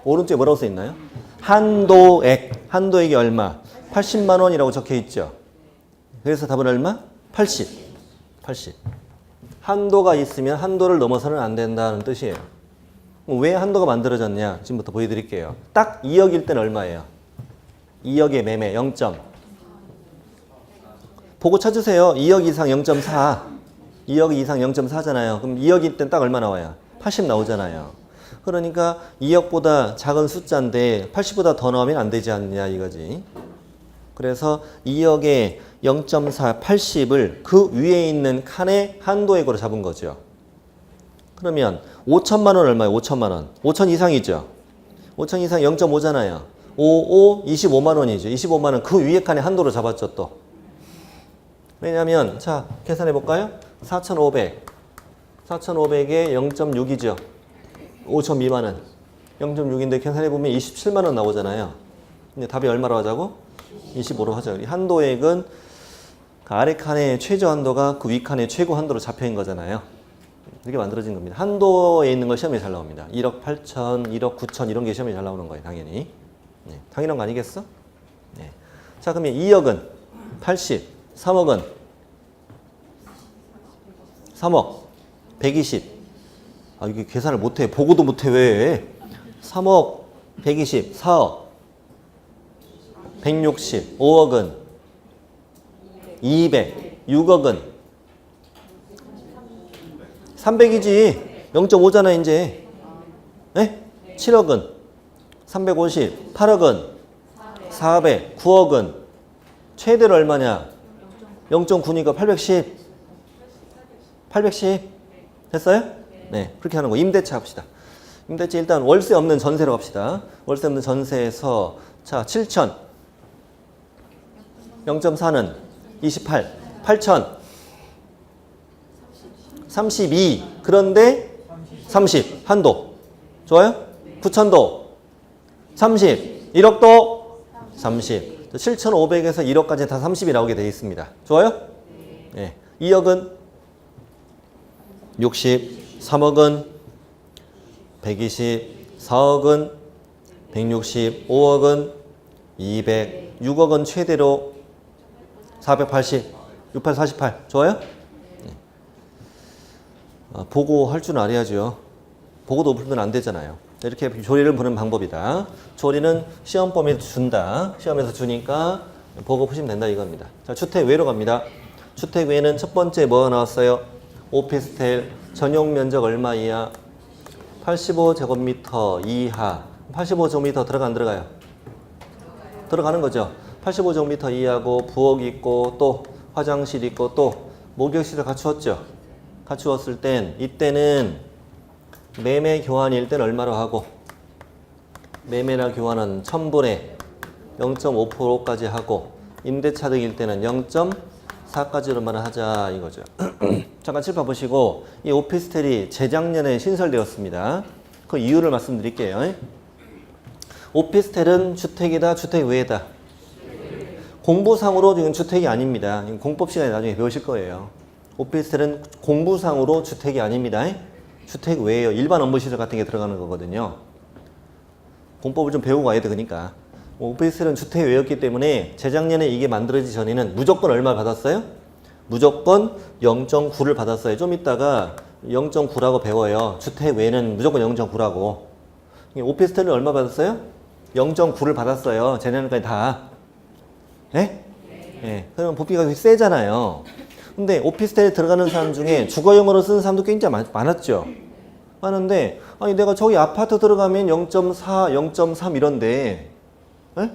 S1: 오른쪽에 뭐라고 써 있나요? 한도액. 한도액이 얼마? 80만 원이라고 적혀 있죠. 그래서 답은 얼마? 80. 80. 한도가 있으면 한도를 넘어서는 안 된다는 뜻이에요. 왜 한도가 만들어졌냐? 지금부터 보여드릴게요. 딱 2억일 때는 얼마예요? 2억의 매매 0. 보고 찾으세요. 2억 이상 0.4. 2억 이상 0.4잖아요. 그럼 2억일 땐 딱 얼마 나와요? 80 나오잖아요. 그러니까 2억보다 작은 숫자인데 80보다 더 나오면 안 되지 않느냐 이거지. 그래서 2억에 0.4, 80을 그 위에 있는 칸의 한도액으로 잡은 거죠. 그러면 5천만 원 얼마예요? 5천만 원. 5천 이상이죠. 5천 이상 0.5잖아요. 5, 25만 원이죠. 25만 원 그 위에 칸의 한도로 잡았죠 또. 왜냐하면 자 계산해 볼까요? 4,500. 4,500에 0.6이죠. 5천 미만 원. 0.6인데 계산해 보면 27만 원 나오잖아요. 근데 답이 얼마로 하자고? 25로 하죠. 한도액은 그 아래 칸의 최저 한도가 그 위 칸의 최고 한도로 잡혀 있는 거잖아요. 이렇게 만들어진 겁니다. 한도에 있는 거 시험에 잘 나옵니다. 1억 8천, 1억 9천 이런 게 시험에 잘 나오는 거예요. 당연히. 네, 당연한 거 아니겠어? 네. 자 그러면 2억은 80, 3억은 3억, 120. 아 이게 계산을 못해. 보고도 못해 왜? 3억, 120, 4억, 160, 5억은 200, 6억은 300이지. 0.5잖아 이제. 네? 7억은 350, 8억은 400, 9억은 최대로 얼마냐? 0.9니까 810. 810. 됐어요? 네. 그렇게 하는 거. 임대차 합시다. 임대차 일단 월세 없는 전세로 갑시다. 월세 없는 전세에서 자 7천 0.4는 28, 8천 32. 그런데 30 한도. 좋아요? 9천도 30. 1억도 30. 7,500에서 1억까지 다 30이 나오게 되어 있습니다. 좋아요? 네. 2억은 60, 3억은 120, 4억은 160, 5억은 200, 6억은 최대로 480, 68, 48. 좋아요? 네. 보고 할 줄 알아야죠. 보고도 풀면 안 되잖아요. 이렇게 조리를 보는 방법이다. 조리는 시험 범위에서 준다. 시험에서 주니까 보고 푸시면 된다 이겁니다. 자, 주택 외로 갑니다. 주택 외에는 첫 번째 뭐가 나왔어요? 오피스텔 전용 면적 얼마 이하? 85제곱미터 이하. 85제곱미터 들어가 안 들어가요? 들어가는 거죠. 85제곱미터 이하고 부엌 있고 또 화장실 있고 또 목욕실을 갖추었죠. 갖추었을 땐 이때는 매매 교환일 땐 얼마로 하고 매매나 교환은 1000분에 0.5%까지 하고 임대차득일 때는 0.4까지로만 하자 이거죠. 잠깐 칠판 보시고 이 오피스텔이 재작년에 신설되었습니다. 그 이유를 말씀드릴게요. 오피스텔은 주택이다 주택 외에다. 공부상으로 지금 주택이 아닙니다. 공법 시간에 나중에 배우실 거예요. 오피스텔은 공부상으로 주택이 아닙니다. 주택 외에요. 일반 업무시설 같은 게 들어가는 거거든요. 공법을 좀 배우고 가야 돼. 그러니까 오피스텔은 주택 외였기 때문에 재작년에 이게 만들어지기 전에는 무조건 얼마 받았어요? 무조건 0.9를 받았어요. 좀 이따가 0.9라고 배워요. 주택 외에는 무조건 0.9라고. 오피스텔은 얼마 받았어요? 0.9를 받았어요. 재작년까지 다. 네? 네. 그러면 부피가 세잖아요. 근데 오피스텔에 들어가는 사람 중에 주거용으로 쓰는 사람도 굉장히 많았죠. 많은데 아니 내가 저기 아파트 들어가면 0.4, 0.3 이런데 에?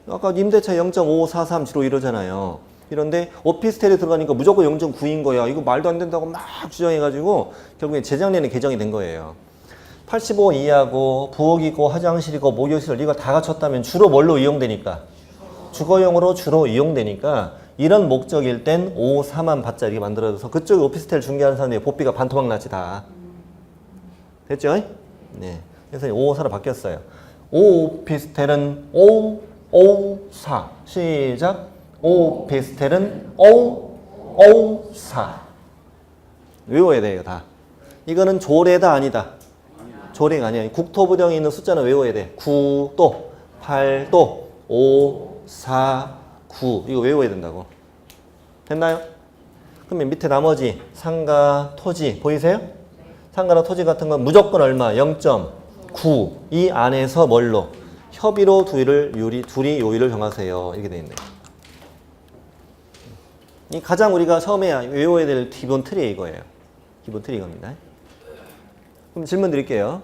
S1: 아까 임대차 0.5, 4, 3, 7, 5 이러잖아요. 이런데 오피스텔에 들어가니까 무조건 0.9인 거야. 이거 말도 안 된다고 막 주장해가지고 결국에 재작년에 개정이 된 거예요. 85 이하고 부엌 있고 화장실 있고 목욕시설 이거 다 갖췄다면 주로 뭘로 이용되니까? 주거용으로 주로 이용되니까 이런 목적일 땐 5, 4만 받자 이렇게 만들어서 그쪽에 오피스텔 중개하는 사람들이 복비가 반토막 나지 다. 됐죠? 네. 그래서 5, 4로 바뀌었어요. 오피스텔은 5, 5, 4. 시작. 오피스텔은 5, 5, 4. 외워야 돼요, 다. 이거는 조례다 아니다? 조례가 아니야. 국토부령에 있는 숫자는 외워야 돼. 9 또 8 또 5 4 9 이거 외워야 된다고. 됐나요? 그러면 밑에 나머지 상가, 토지 보이세요? 상가나 토지 같은 건 무조건 얼마? 0.9 이 안에서 뭘로? 협의로 둘이 요율을 정하세요. 이렇게 돼 있네요. 이 가장 우리가 처음에 외워야 될 기본 틀이 이거예요. 기본 틀이 이겁니다. 그럼 질문 드릴게요.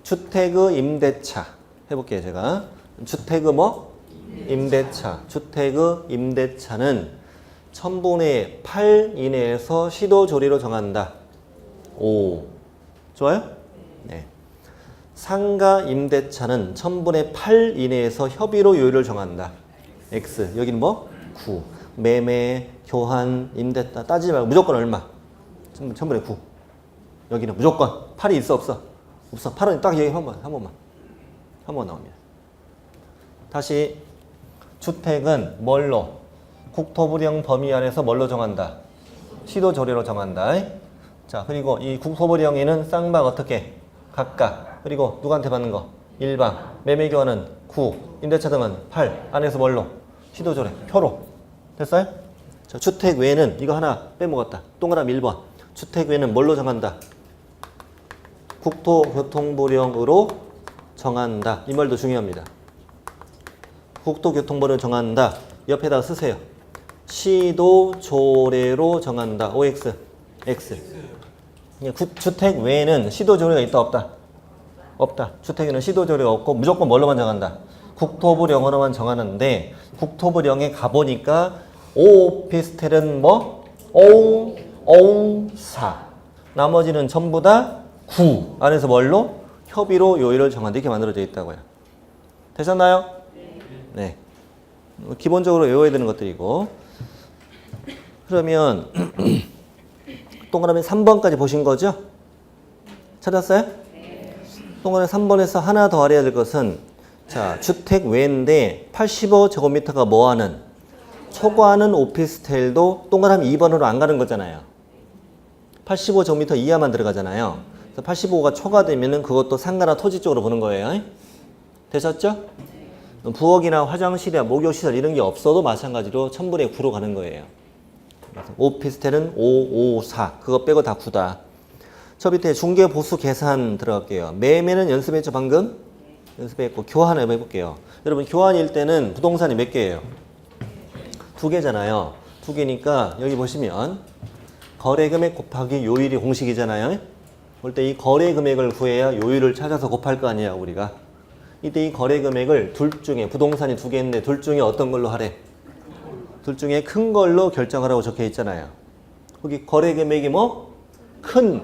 S1: 주택의 임대차 해볼게요. 제가 주택의 뭐? 임대차. 주택의 임대차는 1000분의 8 이내에서 시도조리로 정한다. 오. 좋아요? 네. 상가 임대차는 1000분의 8 이내에서 협의로 요율을 정한다. X. 여기는 뭐? 9. 매매, 교환, 임대 따지지 말고 무조건 얼마? 1000분의 9. 여기는 무조건 8이 있어 없어? 없어. 8은 딱 여기 한 번만 나옵니다. 다시 주택은 뭘로? 국토부령 범위 안에서 뭘로 정한다? 시도조례로 정한다. 자, 그리고 이 국토부령에는 쌍방 어떻게? 각각. 그리고 누구한테 받는 거? 1방. 매매교환은 9. 임대차 등은 8. 안에서 뭘로? 시도조례. 표로. 됐어요? 자, 주택 외에는 이거 하나 빼먹었다. 동그라미 1번. 주택 외에는 뭘로 정한다? 국토교통부령으로 정한다. 이 말도 중요합니다. 국토교통부령으로 정한다. 옆에다 쓰세요. 시도조례로 정한다. OX, X. 주택 외에는 시도조례가 있다 없다? 없다. 주택에는 시도조례가 없고 무조건 뭘로만 정한다? 국토부령으로만 정하는데 국토부령에 가보니까 오피스텔은 뭐? 5, 4. 나머지는 전부 다 9 안에서 뭘로? 협의로 요율을 정한다. 이렇게 만들어져 있다고요. 되셨나요? 네. 기본적으로 외워야 되는 것들이고. 그러면 동그라미 3번까지 보신 거죠? 찾았어요? 동그라미 3번에서 하나 더 알아야 될 것은 자, 주택 외인데 85제곱미터가 뭐하는? 초과하는 오피스텔도 동그라미 2번으로 안 가는 거잖아요. 85제곱미터 이하만 들어가잖아요. 그래서 85가 초과되면은 그것도 상가나 토지 쪽으로 보는 거예요. 되셨죠? 부엌이나 화장실이나 목욕시설 이런 게 없어도 마찬가지로 1000분의 9로 가는 거예요. 오피스텔은 5, 5, 4. 그거 빼고 다 9다. 저 밑에 중개보수 계산 들어갈게요. 매매는 연습했죠, 방금? 연습했고, 교환을 해볼게요. 여러분, 교환일 때는 부동산이 몇 개예요? 2개잖아요. 2개니까 여기 보시면 거래금액 곱하기 요율이 공식이잖아요. 볼 때 이 거래금액을 구해야 요율을 찾아서 곱할 거 아니야, 우리가. 이때 이 거래금액을 둘 중에, 부동산이 2개인데 둘 중에 어떤 걸로 하래? 둘 중에 큰 걸로 결정하라고 적혀 있잖아요. 거기 거래금액이 뭐? 큰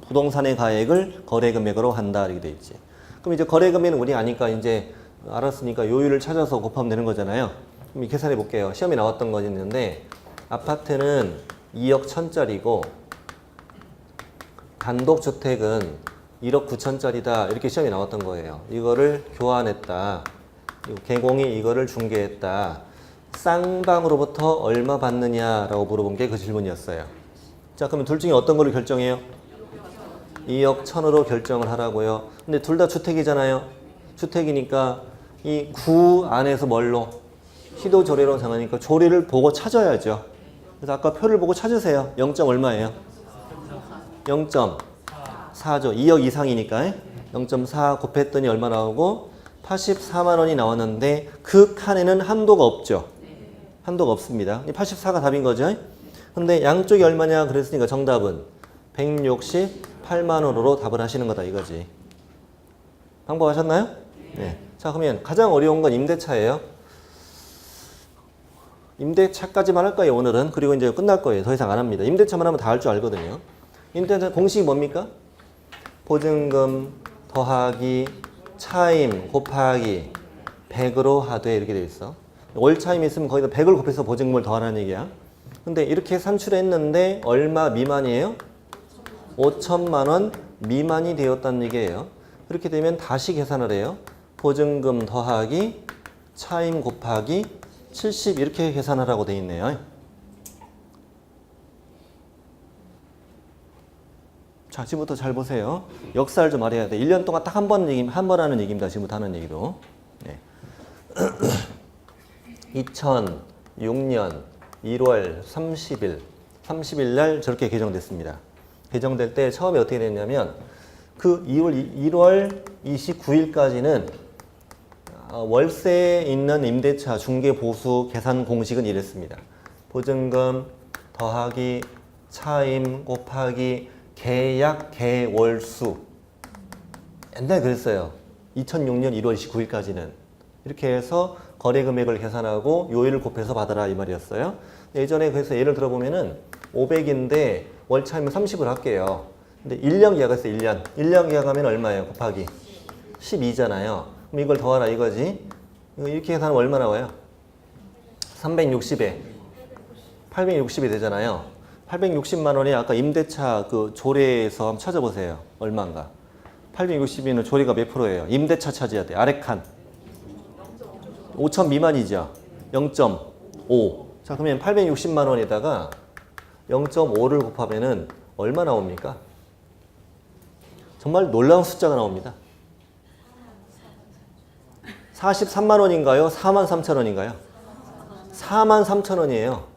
S1: 부동산의 가액을 거래금액으로 한다 이렇게 돼 있지. 그럼 이제 거래금액은 우리 아니까 이제 알았으니까 요율을 찾아서 곱하면 되는 거잖아요. 그럼 계산해 볼게요. 시험에 나왔던 거 있는데 아파트는 2억 1000짜리고 단독주택은 1억 9천짜리다 이렇게 시험에 나왔던 거예요. 이거를 교환했다. 개공이 이거를 중개했다. 쌍방으로부터 얼마 받느냐라고 물어본 게 그 질문이었어요. 자, 그러면 둘 중에 어떤 거를 결정해요? 2억 1000으로 결정을 하라고요. 근데 둘 다 주택이잖아요. 주택이니까 이 9 안에서 뭘로? 시도조례로 정하니까 조례를 보고 찾아야죠. 그래서 아까 표를 보고 찾으세요. 0. 얼마예요? 0.4죠. 2억 이상이니까 0.4 곱했더니 얼마 나오고 84만 원이 나왔는데 그 칸에는 한도가 없죠. 한도가 없습니다. 84가 답인 거죠. 근데 양쪽이 얼마냐 그랬으니까 정답은 168만 원으로 답을 하시는 거다 이거지. 방법하셨나요? 네. 자, 그러면 가장 어려운 건 임대차예요. 임대차까지만 할 거예요, 오늘은. 그리고 이제 끝날 거예요. 더 이상 안 합니다. 임대차만 하면 다 할 줄 알거든요. 임대차 공식이 뭡니까? 보증금 더하기 차임 곱하기 100으로 하되 이렇게 돼 있어. 월차임이 있으면 거기다 100을 곱해서 보증금을 더하라는 얘기야. 근데 이렇게 산출했는데 얼마 미만이에요? 5천만 원 미만이 되었다는 얘기예요. 그렇게 되면 다시 계산을 해요. 보증금 더하기 차임 곱하기 70 이렇게 계산하라고 돼 있네요. 자, 지금부터 잘 보세요. 역사를 좀 알아야 돼. 1년 동안 딱 한 번 하는 얘기입니다. 지금부터 하는 얘기도. 네. 2006년 1월 30일 날 저렇게 개정됐습니다. 개정될 때 처음에 어떻게 됐냐면 그 1월 29일까지는 월세에 있는 임대차 중개보수 계산 공식은 이랬습니다. 보증금 더하기 차임 곱하기 계약 개월수. 옛날에 그랬어요. 2006년 1월 29일까지는. 이렇게 해서 거래 금액을 계산하고 요일을 곱해서 받아라 이 말이었어요. 예전에 그래서 예를 들어보면은 500인데 월차이면 30을 할게요. 근데 1년 계약했어요. 1년. 1년 계약하면 얼마예요? 곱하기 12잖아요. 그럼 이걸 더하라 이거지. 이거 이렇게 계산하면 얼마 나와요? 360에 860이 되잖아요. 860만 원이 아까 임대차 그 조례에서 한번 찾아보세요. 얼마인가? 860이면 조례가 몇 프로예요? 임대차 찾아야 돼. 아래 칸. 5천 미만이죠. 0.5. 자, 그러면 860만 원에다가 0.5를 곱하면은 얼마 나옵니까? 정말 놀라운 숫자가 나옵니다. 43만 원인가요? 4만 3천 원인가요? 4만 3천 원이에요.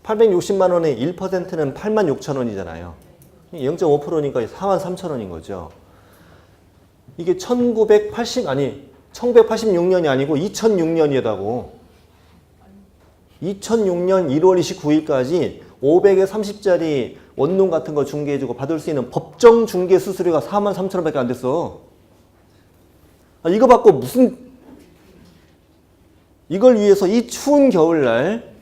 S1: 860만 원의 1%는 8만 6천 원이잖아요. 0.5%니까 4만 3천 원인 거죠. 이게 1986년이 아니고 2006년이라고. 2006년 1월 29일까지 500에 30짜리 원룸 같은 거 중개해주고 받을 수 있는 법정 중개 수수료가 4만 3천 원밖에 안 됐어. 이거 받고 무슨 이걸 위해서 이 추운 겨울날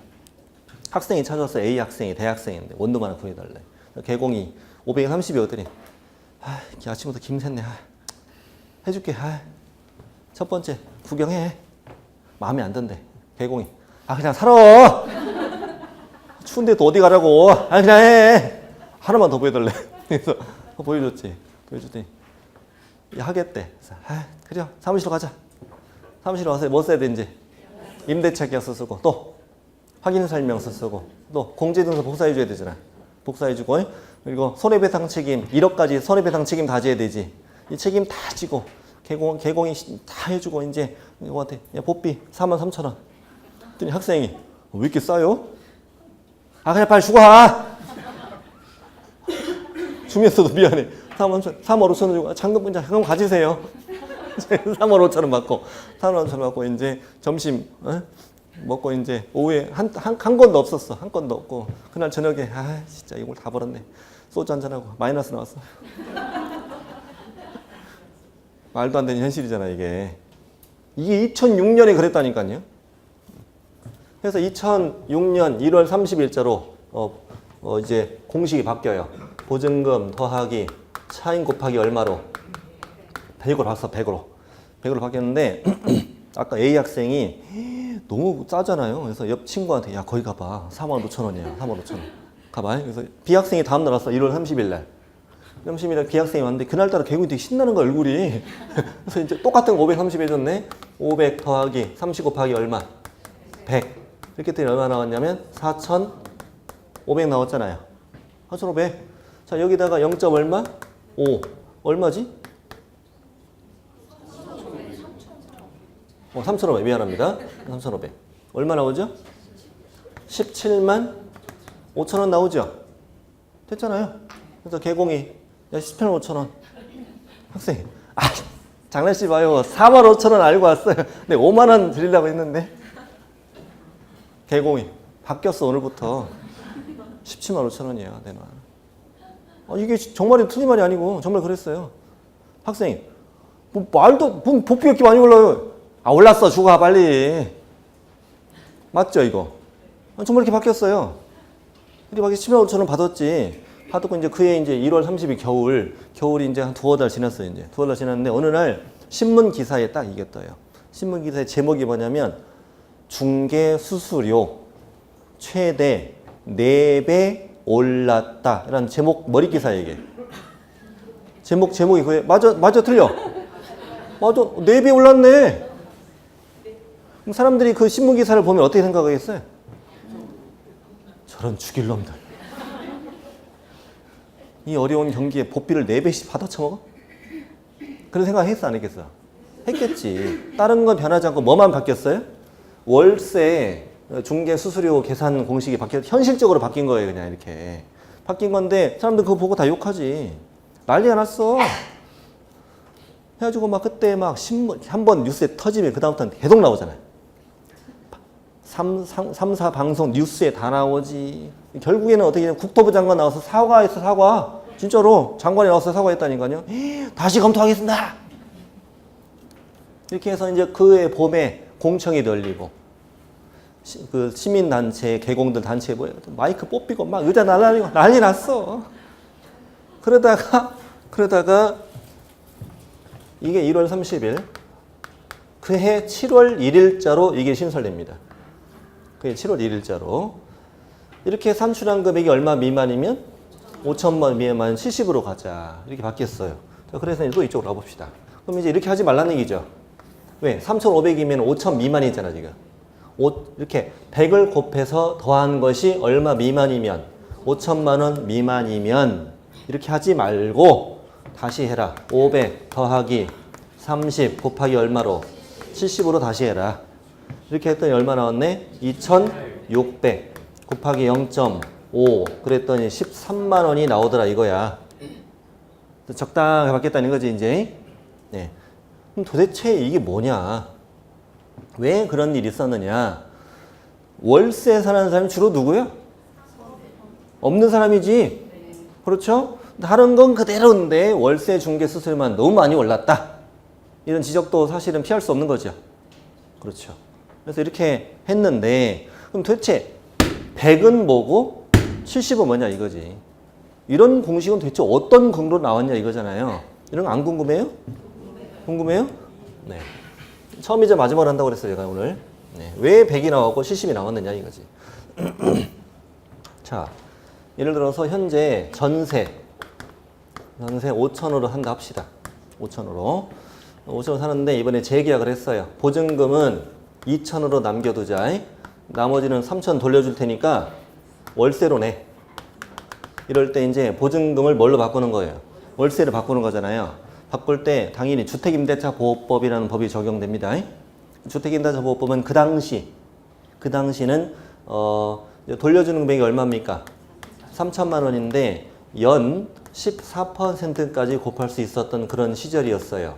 S1: 학생이 찾아왔어. A 학생이 대학생인데 원룸 하나 구해달래. 개공이 500에 30이었더니 아침부터 김샜네. 해줄게. 첫 번째 구경해. 마음에 안 든대. 개공이 그냥 살아. 추운데 또 어디 가라고. 그냥 해. 하나만 더 보여달래. 그래서 보여줬지. 보여줬더니 하겠대. 그래서 그래 사무실로 가자. 사무실로 와서 뭐 써야 되는지 임대차 계약서 쓰고 또 확인 설명서 쓰고 또 공제증서 복사해줘야 되잖아. 복사해주고 그리고 손해배상 책임 1억까지 손해배상 책임 다 져야 되지. 이 책임 다 지고 개공이 다 해주고 이제 이거한테 복비 4만 3천 원. 그랬더니 학생이 왜 이렇게 싸요? 그냥 빨리 주고 가. 주면서도 미안해. 3만 5천 원 주고 잔금 그럼 가지세요. 3만 5천 원 받고 4만 5천 원 받고 이제 점심 먹고 이제 오후에 한 건도 없었어. 한 건도 없고 그날 저녁에 진짜 이걸 다 벌었네. 소주 한잔하고 마이너스 나왔어. 말도 안 되는 현실이잖아 이게. 이게 2006년에 그랬다니까요. 그래서 2006년 1월 30일자로 이제 공식이 바뀌어요. 보증금 더하기 차임 곱하기 얼마로? 100으로 바뀌었어. 100으로 바뀌었는데 아까 A 학생이 너무 싸잖아요. 그래서 옆 친구한테 거기 가봐. 4만 5천 원이야. 4만 5천 원. 가봐. 그래서 B 학생이 다음 날 왔어. 1월 30일 날. 30일날 B 학생이 왔는데 그날따라 개구이 되게 신나는 거야 얼굴이. 그래서 이제 똑같은 거 530 해줬네. 500 더하기 30 곱하기 얼마? 100. 이렇게 했더니 얼마 나왔냐면 4,500 나왔잖아요. 4,500. 자 여기다가 0. 얼마? 5. 얼마지? 3,500. 미안합니다. 3,500. 얼마 나오죠? 17만 5천 원 나오죠? 됐잖아요. 그래서 개공이 17만 5천 원. 학생 장난치지 마요. 4만 5천 원 알고 왔어요. 근데 5만 원 드리려고 했는데 개공이 바뀌었어. 오늘부터 17만 5천 원이야. 내놔. 이게 정말이 틀린 말이 아니고 정말 그랬어요. 학생이 말도 복비 이렇게 많이 올라요. 올랐어. 주고 가 빨리. 맞죠 이거? 정말 이렇게 바뀌었어요. 이렇게 바뀌어서 17만 5천 원 받았지. 받았고 이제 그해 이제 1월 30일 겨울이 이제 한 두어 달 지났어요. 이제 두어 달 지났는데 어느 날 신문 기사에 딱 이게 떠요. 신문 기사의 제목이 뭐냐면 중개 수수료 최대 4배 올랐다. 이런 제목 머리 기사에 이게. 제목이 그게 맞아 틀려. 맞아 4배 올랐네. 그럼 사람들이 그 신문 기사를 보면 어떻게 생각하겠어요? 저런 죽일 놈들. 이 어려운 경기에 보비를 4배씩 받아 처먹어? 그런 생각 했어, 안 했겠어? 했겠지. 다른 건 변하지 않고 뭐만 바뀌었어요? 월세, 중개 수수료 계산 공식이 현실적으로 바뀐 거예요, 그냥 이렇게. 바뀐 건데, 사람들 그거 보고 다 욕하지. 난리가 났어. 해가지고 막 그때 막 신문, 한번 뉴스에 터지면 그다음부터는 계속 나오잖아요. 3사 방송 뉴스에 다 나오지. 결국에는 어떻게 국토부 장관 나와서 사과했어, 사과. 진짜로 장관이 나와서 사과했다니까요. 다시 검토하겠습니다. 이렇게 해서 이제 그해 봄에 공청이 열리고 그 시민단체, 개공들 단체 뭐예요? 마이크 뽑히고 막 의자 날라다니고 난리 났어. 그러다가 이게 1월 30일 그해 7월 1일자로 이게 신설됩니다. 그해 7월 1일자로 이렇게 산출한 금액이 얼마 미만이면 5천만 원 미만 70으로 가자 이렇게 바뀌었어요. 자, 그래서 또 이쪽으로 가봅시다. 그럼 이제 이렇게 하지 말라는 얘기죠. 왜? 3,500이면 5천 미만이잖아 지금. 이렇게 100을 곱해서 더한 것이 얼마 미만이면 5천만 원 미만이면 이렇게 하지 말고 다시 해라. 500 더하기 30 곱하기 얼마로? 70으로 다시 해라. 이렇게 했더니 얼마 나왔네? 2,600 곱하기 0.5 그랬더니 13만 원이 나오더라 이거야. 적당하게 받겠다는 거지 이제. 네. 그럼 도대체 이게 뭐냐? 왜 그런 일이 있었느냐? 월세 사는 사람이 주로 누구야? 없는 사람이지. 그렇죠? 다른 건 그대로인데 월세 중개 수수료만 너무 많이 올랐다. 이런 지적도 사실은 피할 수 없는 거죠. 그렇죠. 그래서 이렇게 했는데 그럼 도대체 100은 뭐고 70은 뭐냐 이거지. 이런 공식은 도대체 어떤 근거로 나왔냐 이거잖아요. 이런 거 안 궁금해요? 궁금해요? 네. 처음이자 마지막으로 한다고 그랬어요 제가 오늘. 네. 왜 100이 나왔고 70이 나왔느냐 이거지. 자, 예를 들어서 현재 전세 5천으로 한다 합시다. 5천으로 사는데 이번에 재계약을 했어요. 보증금은 2천으로 남겨두자. 나머지는 3천 돌려줄 테니까 월세로 내. 이럴 때 이제 보증금을 뭘로 바꾸는 거예요? 월세를 바꾸는 거잖아요. 바꿀 때 당연히 주택임대차 보호법이라는 법이 적용됩니다. 주택임대차 보호법은 그 당시는 돌려주는 금액이 얼마입니까? 3천만 원인데 연 14%까지 곱할 수 있었던 그런 시절이었어요.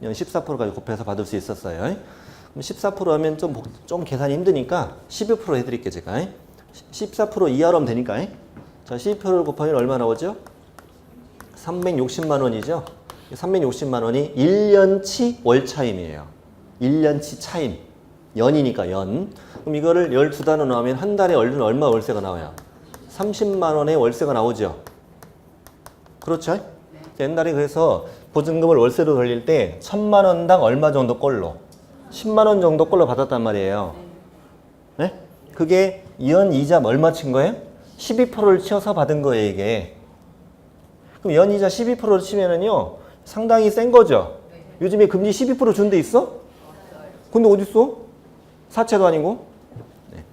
S1: 연 14%까지 곱해서 받을 수 있었어요. 그럼 14% 하면 좀 계산이 힘드니까 12% 해드릴게요, 제가. 14% 이하로 하면 되니까. 자, 12%를 곱하면 얼마 나오죠? 360만 원이죠? 360만 원이 1년치 월차임이에요. 1년치 차임. 연이니까 연. 그럼 이거를 12단으로 나오면 한 달에 얼마 월세가 나와요? 30만 원의 월세가 나오죠. 그렇죠? 옛날에 그래서 보증금을 월세로 돌릴 때 1,000만 원당 얼마 정도 꼴로? 10만 원 정도 꼴로 받았단 말이에요. 네? 그게 연 이자 얼마 친 거예요? 12%를 치어서 받은 거예요, 이게. 그럼 연 이자 12%를 치면은요, 상당히 센 거죠? 요즘에 금리 12% 준 데 있어? 근데 어딨어? 사채도 아니고? 네.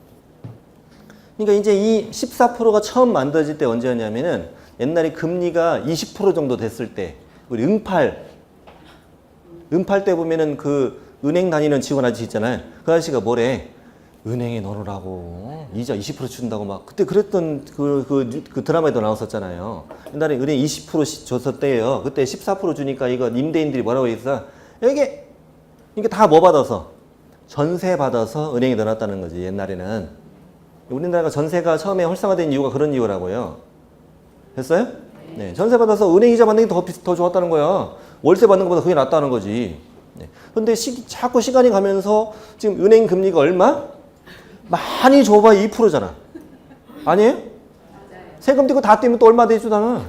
S1: 그러니까 이제 이 14%가 처음 만들어질 때 언제였냐면은 옛날에 금리가 20% 정도 됐을 때, 우리 응팔 때 보면은 그 은행 다니는 직원 아저씨 있잖아요. 그 아저씨가 뭐래? 은행에 넣으라고 이자 20% 준다고 막 그때 그랬던 그 드라마에도 나왔었잖아요. 옛날에 은행 20% 줬었대요. 그때 14% 주니까 이거 임대인들이 뭐라고 했어? 이게 다 뭐 받아서? 전세 받아서 은행에 넣어놨다는 거지 옛날에는. 우리나라가 전세가 처음에 활성화된 이유가 그런 이유라고요. 됐어요? 네, 전세 받아서 은행 이자 받는 게 더 좋았다는 거야. 월세 받는 것보다 그게 낫다는 거지. 네. 근데 자꾸 시간이 가면서 지금 은행 금리가 얼마? 많이 줘봐야 2%잖아. 아니에요? 세금 떼고 다 떼면 또 얼마 내주잖아.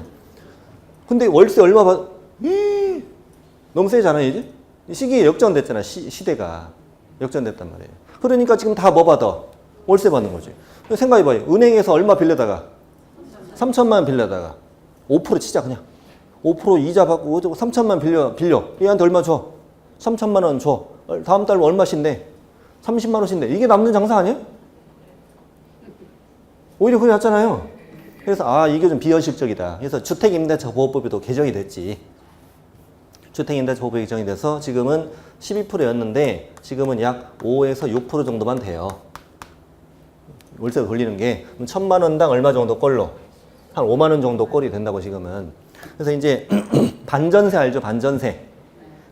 S1: 근데 월세 얼마 받? 너무 세잖아 이제. 시기에 역전됐잖아. 시대가 역전됐단 말이에요. 그러니까 지금 다 뭐 받아? 월세 받는 거지. 생각해봐요. 은행에서 얼마 빌려다가 3천만 원 빌려다가 5% 치자 그냥. 5% 이자 받고 3천만 원 빌려. 얘한테 얼마 줘? 3천만 원 줘. 다음 달 얼마신데? 30만 원인데 이게 남는 장사 아니야? 오히려 그게 낫잖아요. 그래서 이게 좀 비현실적이다. 그래서 주택임대차 보호법에도 개정이 됐지. 주택임대차 보호법이 개정이 돼서 지금은 12%였는데 지금은 약 5에서 6% 정도만 돼요. 월세 돌리는 게 1,000만 원당 얼마 정도 꼴로 한 5만 원 정도 꼴이 된다고 지금은. 그래서 이제 반전세 알죠? 반전세.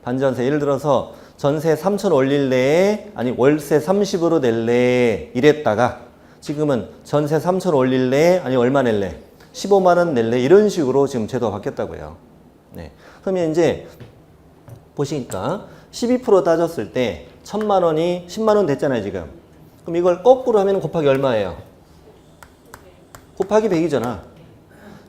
S1: 반전세. 예를 들어서 전세 3천 올릴래? 아니 월세 30으로 낼래? 이랬다가 지금은 전세 3천 올릴래? 아니 얼마 낼래? 15만 원 낼래? 이런 식으로 지금 제도가 바뀌었다고요. 네. 그러면 이제 보시니까 12% 따졌을 때 1,000만 원이 10만 원 됐잖아요, 지금. 그럼 이걸 거꾸로 하면 곱하기 얼마예요? 곱하기 100이잖아.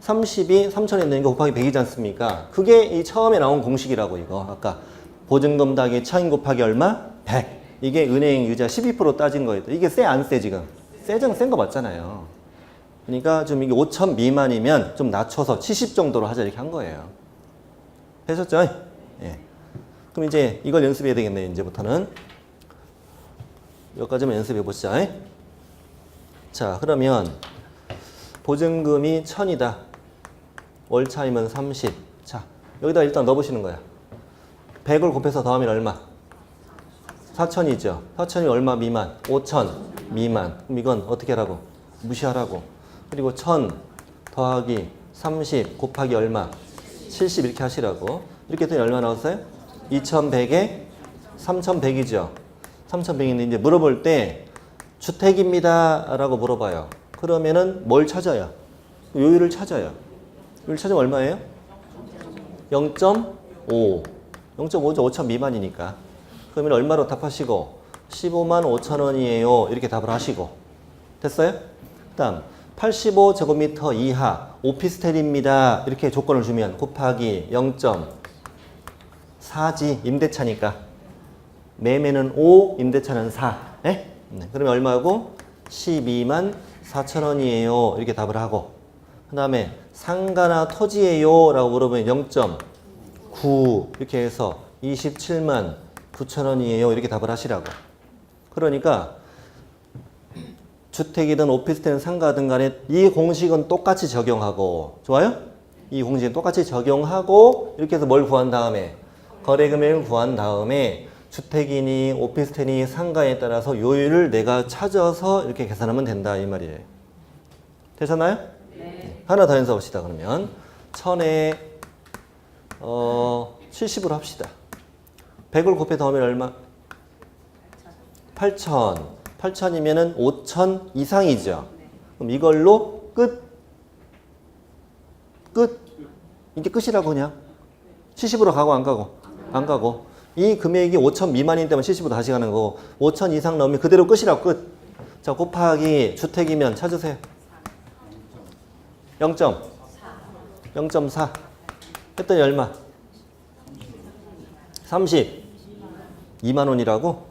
S1: 30이 3,000에 있는 게 곱하기 100이지 않습니까? 그게 이 처음에 나온 공식이라고 이거. 아까 보증금 더하기 차임 곱하기 얼마? 100. 이게 은행 이자 12% 따진 거예요. 이게 세 안 세 지금? 세정 센 거 맞잖아요. 그러니까 좀 이게 5,000 미만이면 좀 낮춰서 70 정도로 하자 이렇게 한 거예요. 되셨죠? 예. 그럼 이제 이걸 연습해야 되겠네요. 이제부터는. 여기까지만 연습해 보시자. 자, 그러면 보증금이 1,000이다. 월 차임은 30. 자, 여기다 일단 넣어보시는 거야. 100을 곱해서 더하면 얼마? 4,000이죠. 4,000이 얼마 미만? 5,000 미만. 그럼 이건 어떻게 하라고? 무시하라고. 그리고 1,000 더하기 30 곱하기 얼마? 70 이렇게 하시라고. 이렇게 했더니 얼마 나왔어요? 2,100에 3,100이죠. 3,100인데 이제 물어볼 때 주택입니다 라고 물어봐요. 그러면은 뭘 찾아요? 요율을 찾아요. 요율 찾으면 얼마예요? 0.5. 0.5죠. 5,000 미만이니까. 그러면 얼마로 답하시고 15만 5천 원이에요. 이렇게 답을 하시고. 됐어요? 그 다음 85제곱미터 이하 오피스텔입니다. 이렇게 조건을 주면 곱하기 0.4지. 임대차니까. 매매는 5, 임대차는 4. 네? 그러면 얼마고? 12만 4천 원이에요. 이렇게 답을 하고. 그 다음에 상가나 토지예요 라고 물어보면 0.9 이렇게 해서 27만 9천 원이에요. 이렇게 답을 하시라고. 그러니까 주택이든 오피스텔이든 상가든 간에 이 공식은 똑같이 적용하고. 좋아요? 이 공식은 똑같이 적용하고 이렇게 해서 뭘 구한 다음에 거래 금액을 구한 다음에 주택이니 오피스텔이니 상가에 따라서 요율을 내가 찾아서 이렇게 계산하면 된다 이 말이에요. 되셨나요? 네. 하나 더 연습합시다. 그러면 1,000에 70으로 합시다. 100을 곱해 더하면 얼마? 8,000. 8,000이면은 5,000 이상이죠. 그럼 이걸로 끝. 이게 끝이라고 그냥. 70으로 가고 안 가고? 안 가고. 이 금액이 5,000 미만인 때만 70으로 다시 가는 거고 5,000 이상 넣으면 그대로 끝이라고 끝. 자, 곱하기 주택이면 찾으세요. 0.4 했더니 얼마? 32만 원이라고?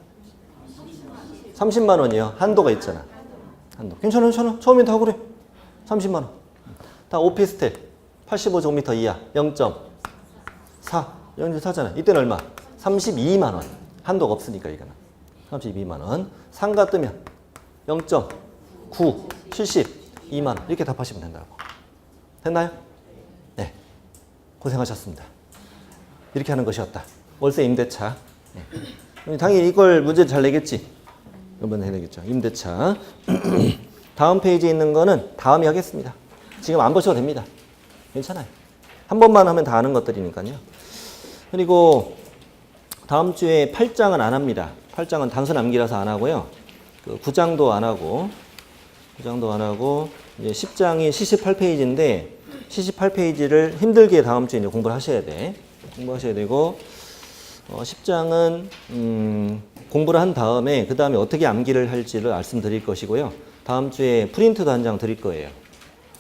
S1: 30만 원이요. 한도가 있잖아. 한도. 괜찮아. 처음엔 다 그래. 30만 원. 다 오피스텔 85제곱미터 이하 0.4. 0.4잖아. 이때는 얼마? 32만 원. 한도가 없으니까 이거는. 32만 원. 상가 뜨면 0.9, 72만 원. 이렇게 답하시면 된다고. 됐나요? 네. 고생하셨습니다. 이렇게 하는 것이었다. 월세 임대차. 네. 당연히 이걸 문제 잘 내겠지. 이번에 해내겠죠. 임대차. 다음 페이지에 있는 거는 다음에 하겠습니다. 지금 안 보셔도 됩니다. 괜찮아요. 한 번만 하면 다 아는 것들이니까요. 그리고 다음 주에 8장은 안 합니다. 8장은 단순 암기라서 안 하고요. 9장도 안 하고, 이제 10장이 78페이지인데, 78페이지를 힘들게 다음 주에 이제 공부를 하셔야 돼. 공부하셔야 되고, 10장은, 공부를 한 다음에, 그 다음에 어떻게 암기를 할지를 말씀드릴 것이고요. 다음 주에 프린트도 한 장 드릴 거예요.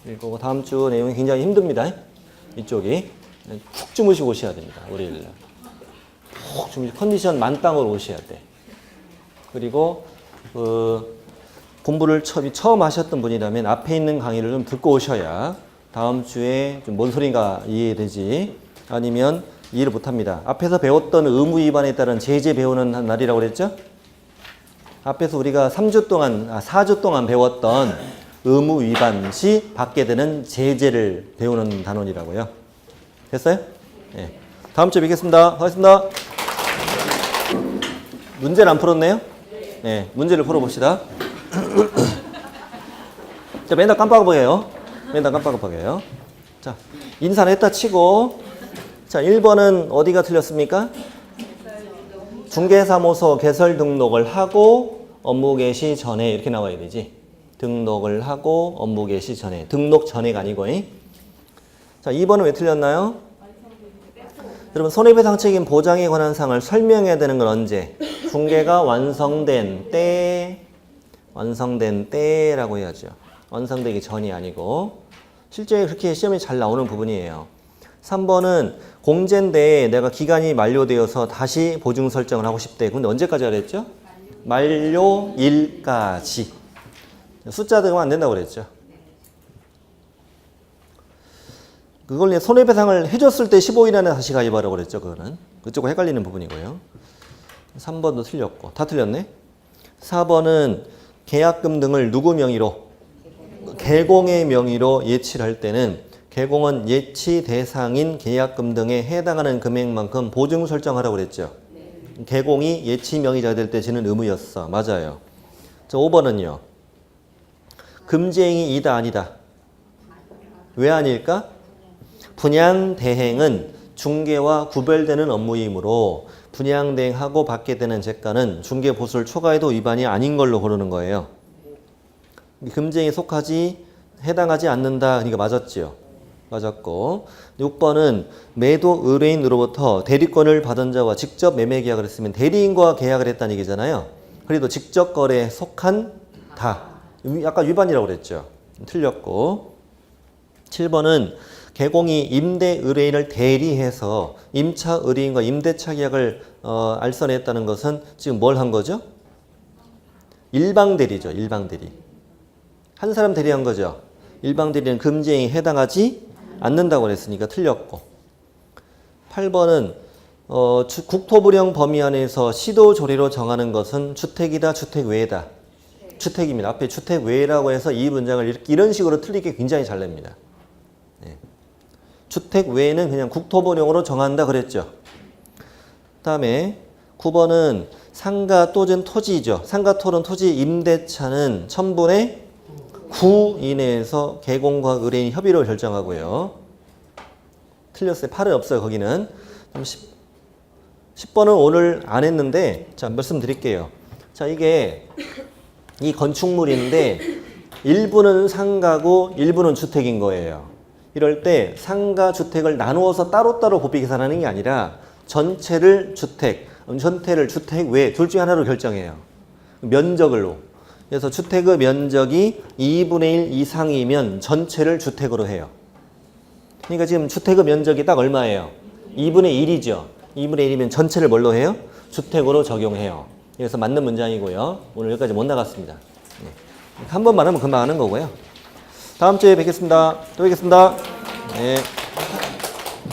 S1: 그리고 다음 주 내용이 굉장히 힘듭니다. 이쪽이. 푹 주무시고 오셔야 됩니다. 월요일 날. 푹 주무시고 컨디션 만땅으로 오셔야 돼. 그리고 공부를 처음 하셨던 분이라면 앞에 있는 강의를 좀 듣고 오셔야 다음 주에 좀 뭔 소린가 이해되지. 아니면 이해를 못합니다. 앞에서 배웠던 의무 위반에 따른 제재 배우는 날이라고 그랬죠? 앞에서 우리가 4주 동안 배웠던 의무 위반 시 받게 되는 제재를 배우는 단원이라고요. 됐어요? 네. 다음 주에 뵙겠습니다. 고맙습니다. 문제를 안 풀었네요? 네, 문제를 풀어봅시다. 자, 맨날 깜빡거려요. 맨날 깜빡거려요. 자, 인사는 했다 치고, 자, 1번은 어디가 틀렸습니까? 중개사무소 개설 등록을 하고 업무 개시 전에 이렇게 나와야 되지. 등록을 하고 업무 개시 전에. 등록 전에가 아니고. 자, 2번은 왜 틀렸나요? 여러분, 손해배상 책임 보장에 관한 사항을 설명해야 되는 건 언제? 중개가 완성된 때라고 해야죠. 완성되기 전이 아니고. 실제 그렇게 시험에 잘 나오는 부분이에요. 3번은 공제인데 내가 기간이 만료되어서 다시 보증 설정을 하고 싶대. 근데 언제까지 하랬죠? 만료일까지. 숫자 들어가면 안 된다고 그랬죠. 그걸 손해배상을 해줬을 때 15일 안에 다시 가입하라고 그랬죠. 그거는. 그쪽과 헷갈리는 부분이고요. 3번도 틀렸고. 다 틀렸네. 4번은 계약금 등을 누구 명의로? 개공의 명의로 예치를 할 때는 개공은 예치 대상인 계약금 등에 해당하는 금액만큼 보증 설정하라고 그랬죠. 개공이 예치 명의자가 될 때 지는 의무였어. 맞아요. 자, 5번은요. 금지행위 이다 아니다. 왜 아닐까? 분양대행은 중개와 구별되는 업무이므로 분양대행하고 받게 되는 재가는 중개보수를 초과해도 위반이 아닌 걸로 고르는 거예요. 금지행위에 속하지 해당하지 않는다. 그러니까 맞았지요. 맞았고 6번은 매도 의뢰인으로부터 대리권을 받은 자와 직접 매매 계약을 했으면 대리인과 계약을 했다는 얘기잖아요. 그래도 직접 거래에 속한 다. 아까 위반이라고 그랬죠. 틀렸고 7번은 개공이 임대 의뢰인을 대리해서 임차 의뢰인과 임대차 계약을 알선했다는 것은 지금 뭘 한 거죠? 일방대리죠. 일방대리. 한 사람 대리한 거죠. 일방대리는 금지행위에 해당하지 않는다고 그랬으니까 틀렸고 8번은 국토부령 범위 안에서 시도조례로 정하는 것은 주택이다 주택 외다. 주택입니다. 앞에 주택 외라고 해서 이 문장을 이런 식으로 틀리게 굉장히 잘 냅니다. 네. 주택 외에는 그냥 국토부령으로 정한다 그랬죠. 다음에 9번은 상가 또는 토지죠. 상가 또는 토지 임대차는 1000분의 9 이내에서 개공과 의뢰인 협의로 결정하고요. 틀렸어요. 8은 없어요. 거기는. 10번은 오늘 안 했는데 자 말씀드릴게요. 자 이게 이 건축물인데 일부는 상가고 일부는 주택인 거예요. 이럴 때 상가 주택을 나누어서 따로따로 곱비 계산하는 게 아니라 전체를 주택, 전체를 주택 외 둘 중에 하나로 결정해요. 면적을로. 그래서 주택의 면적이 2분의 1 이상이면 전체를 주택으로 해요. 그러니까 지금 주택의 면적이 딱 얼마예요? 2분의 1이죠. 2분의 1이면 전체를 뭘로 해요? 주택으로 적용해요. 그래서 맞는 문장이고요. 오늘 여기까지 못 나갔습니다. 네. 한 번만 하면 금방 하는 거고요. 다음 주에 뵙겠습니다. 또 뵙겠습니다. 네.